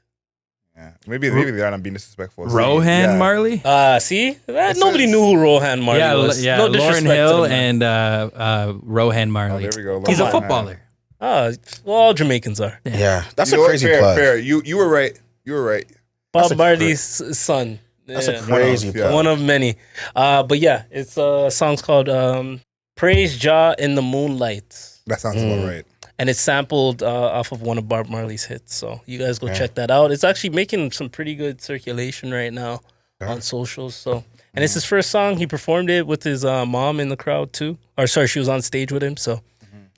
Yeah, maybe they are. I'm being disrespectful. Rohan Yeah. Marley? See? It Nobody says- knew who Rohan Marley was. Yeah, No Lauryn disrespect to Hill the man. and Rohan Oh, Marley. there we go. He's a Rohan. footballer. Well, all Jamaicans are. Yeah, that's You a know what? crazy fair, plug. fair. You were right. You were right. Bob a Marley's son. That's Yeah. a crazy One of, plug. One of many. But yeah, it's a song's called Praise Jah in the Moonlight. That sounds about right. And it's sampled off of one of Bob Marley's hits. So you guys go check that out. It's actually making some pretty good circulation right now on socials. So, and it's his first song. He performed it with his mom in the crowd too. Or sorry, she was on stage with him. So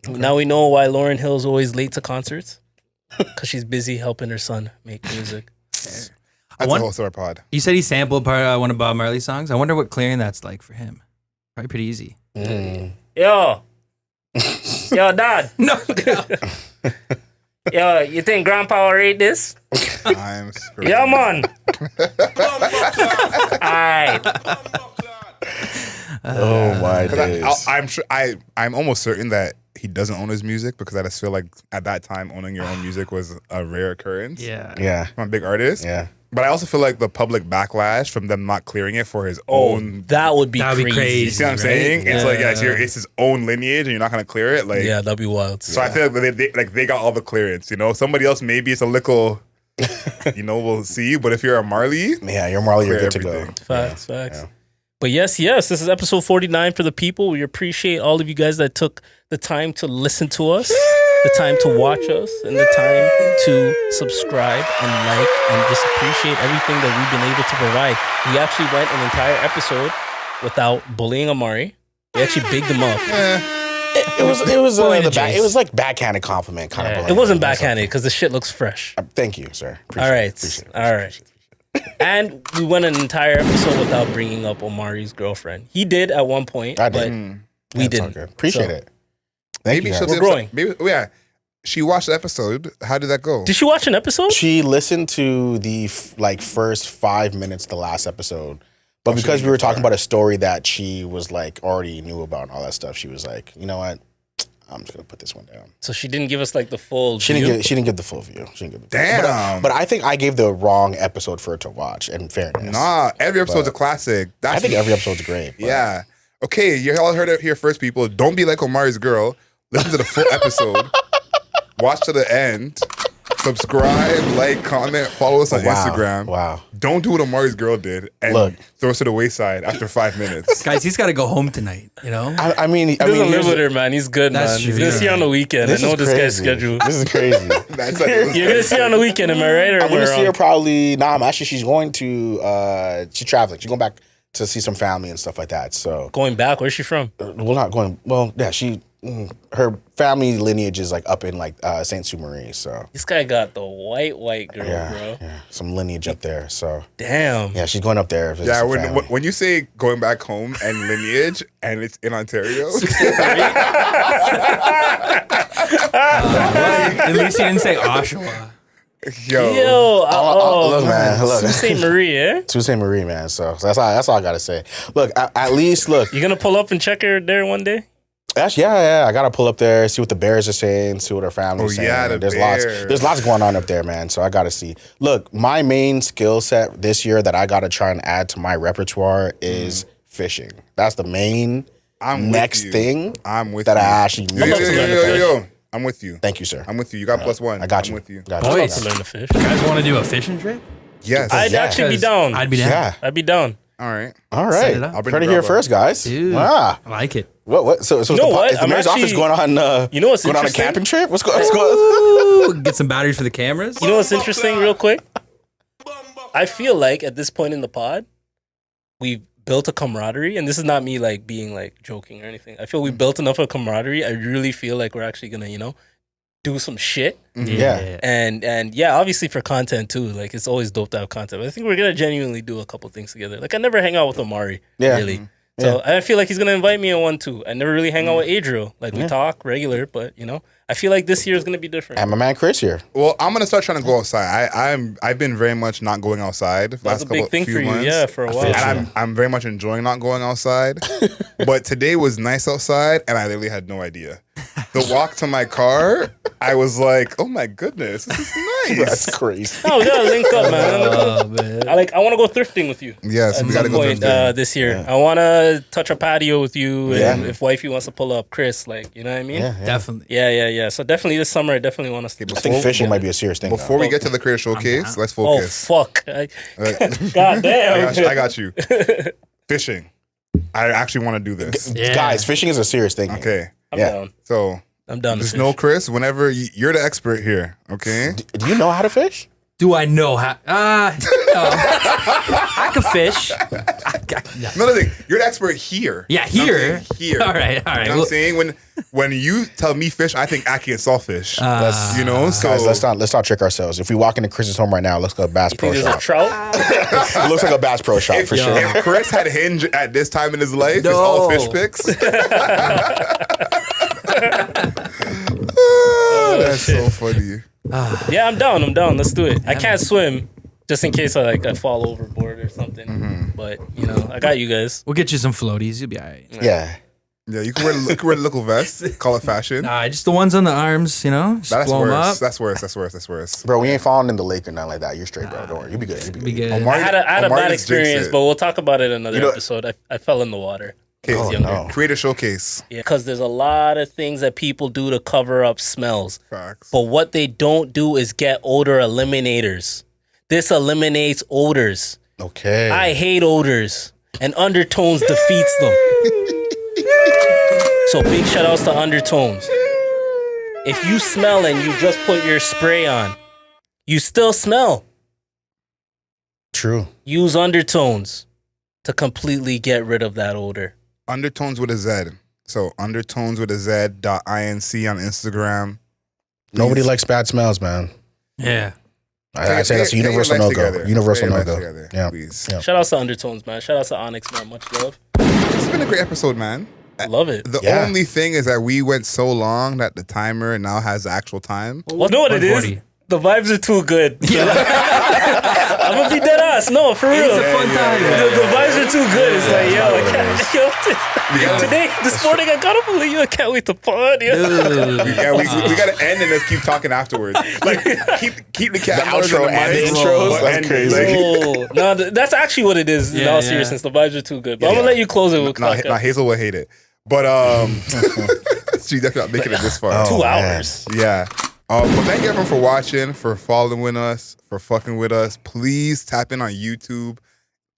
now we know why Lauryn Hill's always late to concerts. Because she's busy helping her son make music. That's a whole sort of pod. You said he sampled one of Bob Marley's songs. I wonder what clearing that's like for him. Probably pretty easy. Yo, Dad. No. Yo, you think Grandpa will rate this? I'm screwed. Yeah, man. Alright. Oh my days. I'm sure. I'm almost certain that he doesn't own his music because I just feel like at that time owning your own music was a rare occurrence. Yeah. Yeah. I'm a big artist. Yeah. But I also feel like the public backlash from them not clearing it for his own. That would be That'd crazy. be crazy. You see what I'm right? saying? It's like Yeah. it's his own lineage, and you're not gonna clear it. Like, Yeah, that'd be wild. so I feel like they got all the clearance. You know, somebody else maybe it's a little. We'll see. But if you're a Marley, Yeah, you're Marley, you're clear good to go. everything. Facts. But yes, this is episode 49 for the people. We appreciate all of you guys that took the time to listen to us, the time to watch us, and the time to subscribe and like, and just appreciate everything that we've been able to provide. We actually went an entire episode without bullying Amari. We actually bigged him up. It was Bullying the it was like backhanded compliment kind of. It wasn't backhanded because the shit looks fresh. Thank you, sir. All right. Appreciate it. All right. And we went an entire episode without bringing up Omari's girlfriend. He did at one point, I but did. we That's all didn't. good. Appreciate So- it. Thank maybe you. she'll guys. be We're growing. upset. Maybe she watched the episode. How did that go? Did she watch an episode? She listened to the first 5 minutes of the last episode, but because we were talking about a story that she was like already knew about and all that stuff, she was like, you know what? I'm just gonna put this one down. So she didn't give us like the full. She view? didn't give the full view. She didn't give the Damn. But I think I gave the wrong episode for her to watch. In fairness, Nah, every episode's a classic. I think every episode's great. but- Yeah. Okay, you all heard it here first, people. Don't be like Omari's girl. Listen to the full episode. Watch to the end. Subscribe, like, comment, follow us on Wow. Instagram. Wow. Don't do what Omari's girl did and Look. throw us to the wayside after 5 minutes. Guys, he's got to go home tonight, you know? I mean, He doesn't live with her, man. He's good, That's man. true. He's gonna see you on the weekend. I know this guy's schedule. This is crazy. That's like, You're gonna see you on the weekend, am I right? Or I'm am I gonna see her wrong? probably. She's going to. She's traveling. She's going back to see some family and stuff like that. So, Going back, where's she from? well, not going. Well, yeah, her family lineage is like up in like Saint Sue Marie. So, This guy got the white girl, bro. yeah, some lineage up there. So, Damn. yeah, she's going up there. to visit yeah, some when, family. when you say going back home and lineage and it's in Ontario, At least he didn't say Oshawa. Yo, look, man, look. Sault Ste. Marie, eh? Sault Ste. Marie, man. So that's all I gotta say. Look, at least look. You gonna pull up and check her there one day? Actually, yeah. I gotta pull up there, see what the Bears are saying, see what our family's saying. yeah, the there's Bears. lots going on up there, man. So I gotta see. Look, my main skill set this year that I gotta try and add to my repertoire is fishing. That's the main next thing I'm with that you. I actually Yo, need yo, to yo, learn to yo, fish. yo. I'm with you. Thank you, sir. I'm with you. You got +1. I got you. I'm with you. Got you. Boys. To learn to fish. You guys want to do a fishing trip? Yes. I'd actually be down. I'd be down. Yeah. I'd be down. All right. All Set right. it up. I'll bring Heard it the here grub first, guys. Dude, Ah. I like it. What? So You know what? is the I'm mayor's office actually- going on? You know what's going on a interesting? camping trip? What's going on? Ooh, get some batteries for the cameras. You know what's interesting, real quick? I feel like at this point in the pod, we've built a camaraderie, and this is not me like being like joking or anything. I feel we built enough of a camaraderie. I really feel like we're actually gonna, do some shit. Yeah. And yeah, obviously for content too. Like it's always dope to have content. But I think we're gonna genuinely do a couple things together. Like I never hang out with Omari, Yeah. really. So I feel like he's gonna invite me on one too. I never really hang out with Adriel. Like we talk regular, but I feel like this year is gonna be different. And my man Chris here. Well, I'm gonna start trying to go outside. I've been very much not going outside. That's a big thing for you, yeah, for a while. And I'm very much enjoying not going outside. But today was nice outside, and I literally had no idea. The walk to my car, I was like, oh my goodness, this is That's crazy. No, we gotta link up, man. Oh, man. I want to go thrifting with you. Yes, At we gotta some go point thrifting. this year. I want to touch a patio with you, and Yeah. if wifey wants to pull up, Chris, like, you know what I mean? Yeah. Definitely. Yeah. So definitely this summer, I definitely want us to. I think fishing might be a serious thing. Before we get to the creator showcase, let's Oh focus. fuck! God damn! I got you. Fishing. I actually want to do this. Yeah. Guys, fishing is a serious thing. Okay. I'm Yeah. down. So I'm down to just fish. know, Chris, whenever you're the expert here, okay? Do you know how to fish? Do I know how? I can fish. Another thing, you're the expert here. Yeah, You know what I'm here. saying? Here. All right. You know what I'm saying? When you tell me fish, I think Aki and saltfish. You know, so Guys, let's not trick ourselves. If we walk into Chris's home right now, let's go to Bass You Pro think there's a Shop. trout? It looks like a Bass Pro Shop for sure. if Chris had Hinge at this time in his life, it's No. all fish picks. That's so funny. Yeah, I'm down. Let's do it. I can't swim, just in case I fall overboard or something. But you know, I got you guys. We'll get you some floaties. You'll be all right. Yeah. Yeah, you can wear the local vest, call it fashion. Just the ones on the arms, you know? Just That's blow 'em worse. up. That's worse. Bro, we ain't falling in the lake or nothing like that. You're straight, bro. Don't worry. You'll be good. You'll Be good. Omar- I had a Omar bad just jinxed experience, it. but we'll talk about it in another You know- episode. I fell in the water. when I was Okay, younger. no. creator showcase. Yeah, because there's a lot of things that people do to cover up smells. Facts. But what they don't do is get odor eliminators. This eliminates odors. Okay. I hate odors, and undertones defeats them. So big shout outs to undertones. If you smell and you just put your spray on, you still smell. True. Use undertones to completely get rid of that odor. Undertones with a Z. So undertones with a Z.inc on Instagram. Nobody likes bad smells, man. Yeah. I say that's a universal Get your life no-go. together. Universal Get your life no-go. together, Yeah. please. Yeah. Shout outs to undertones, man. Shout outs to Onyx, man. Much love. It's been a great episode, man. Love it. The Yeah. only thing is that we went so long that the timer now has the actual time. Well, you know what it is? 140. The vibes are too good. I'm gonna be dead ass. No, for real. It's a fun time. The vibes are too good. It's like, yo, I can't. Today, this morning, I got up and like, yo, I can't wait to pod. Yo. Yeah, we gotta end and just keep talking afterwards. Like keep the cameras outro and the and the mics, intros, but that's end it. crazy. Like, Oh, no, that's actually what it is. In Yeah, all yeah. seriousness, the vibes are too good. But I'm gonna let you close it with nah, Hazel will hate it. But she definitely not making it this far. 2 man. hours. Yeah. But thank you everyone for watching, for following us, for fucking with us. Please tap in on YouTube,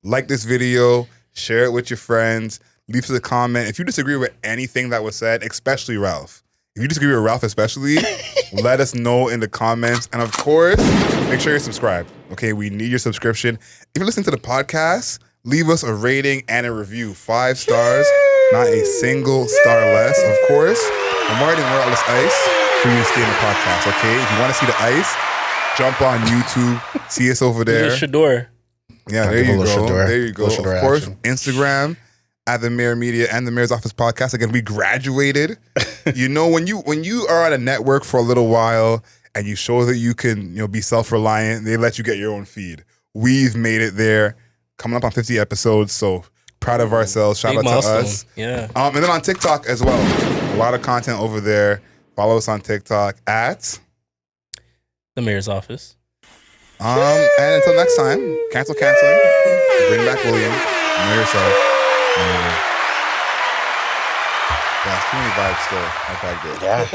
like this video, share it with your friends, leave us a comment. If you disagree with anything that was said, especially Ralph. If you disagree with Ralph especially, let us know in the comments. And of course, make sure you're subscribed. Okay, we need your subscription. If you're listening to the podcast, leave us a rating and a review. 5 stars, not a single star less. Of course, I'm already wearing all this ice for you to stay in the podcast, okay? If you want to see the ice, jump on YouTube, see us over there. Shador. Yeah, I'll there give a you little go. Shador. There you go. Little Shador Of course, action. Instagram at the Mayor Media and the Mayor's Office Podcast. Again, we graduated. You know, when you are on a network for a little while and you show that you can, be self-reliant, they let you get your own feed. We've made it there. Coming up on 50 episodes, so proud of ourselves. Shout Big out milestone. to us. Yeah. And then on TikTok as well. A lot of content over there. Follow us on TikTok at. The mayor's office. And until next time, cancel canceling. Bring back William. Know yourself. That's too many vibes still. I bagged it. Yeah.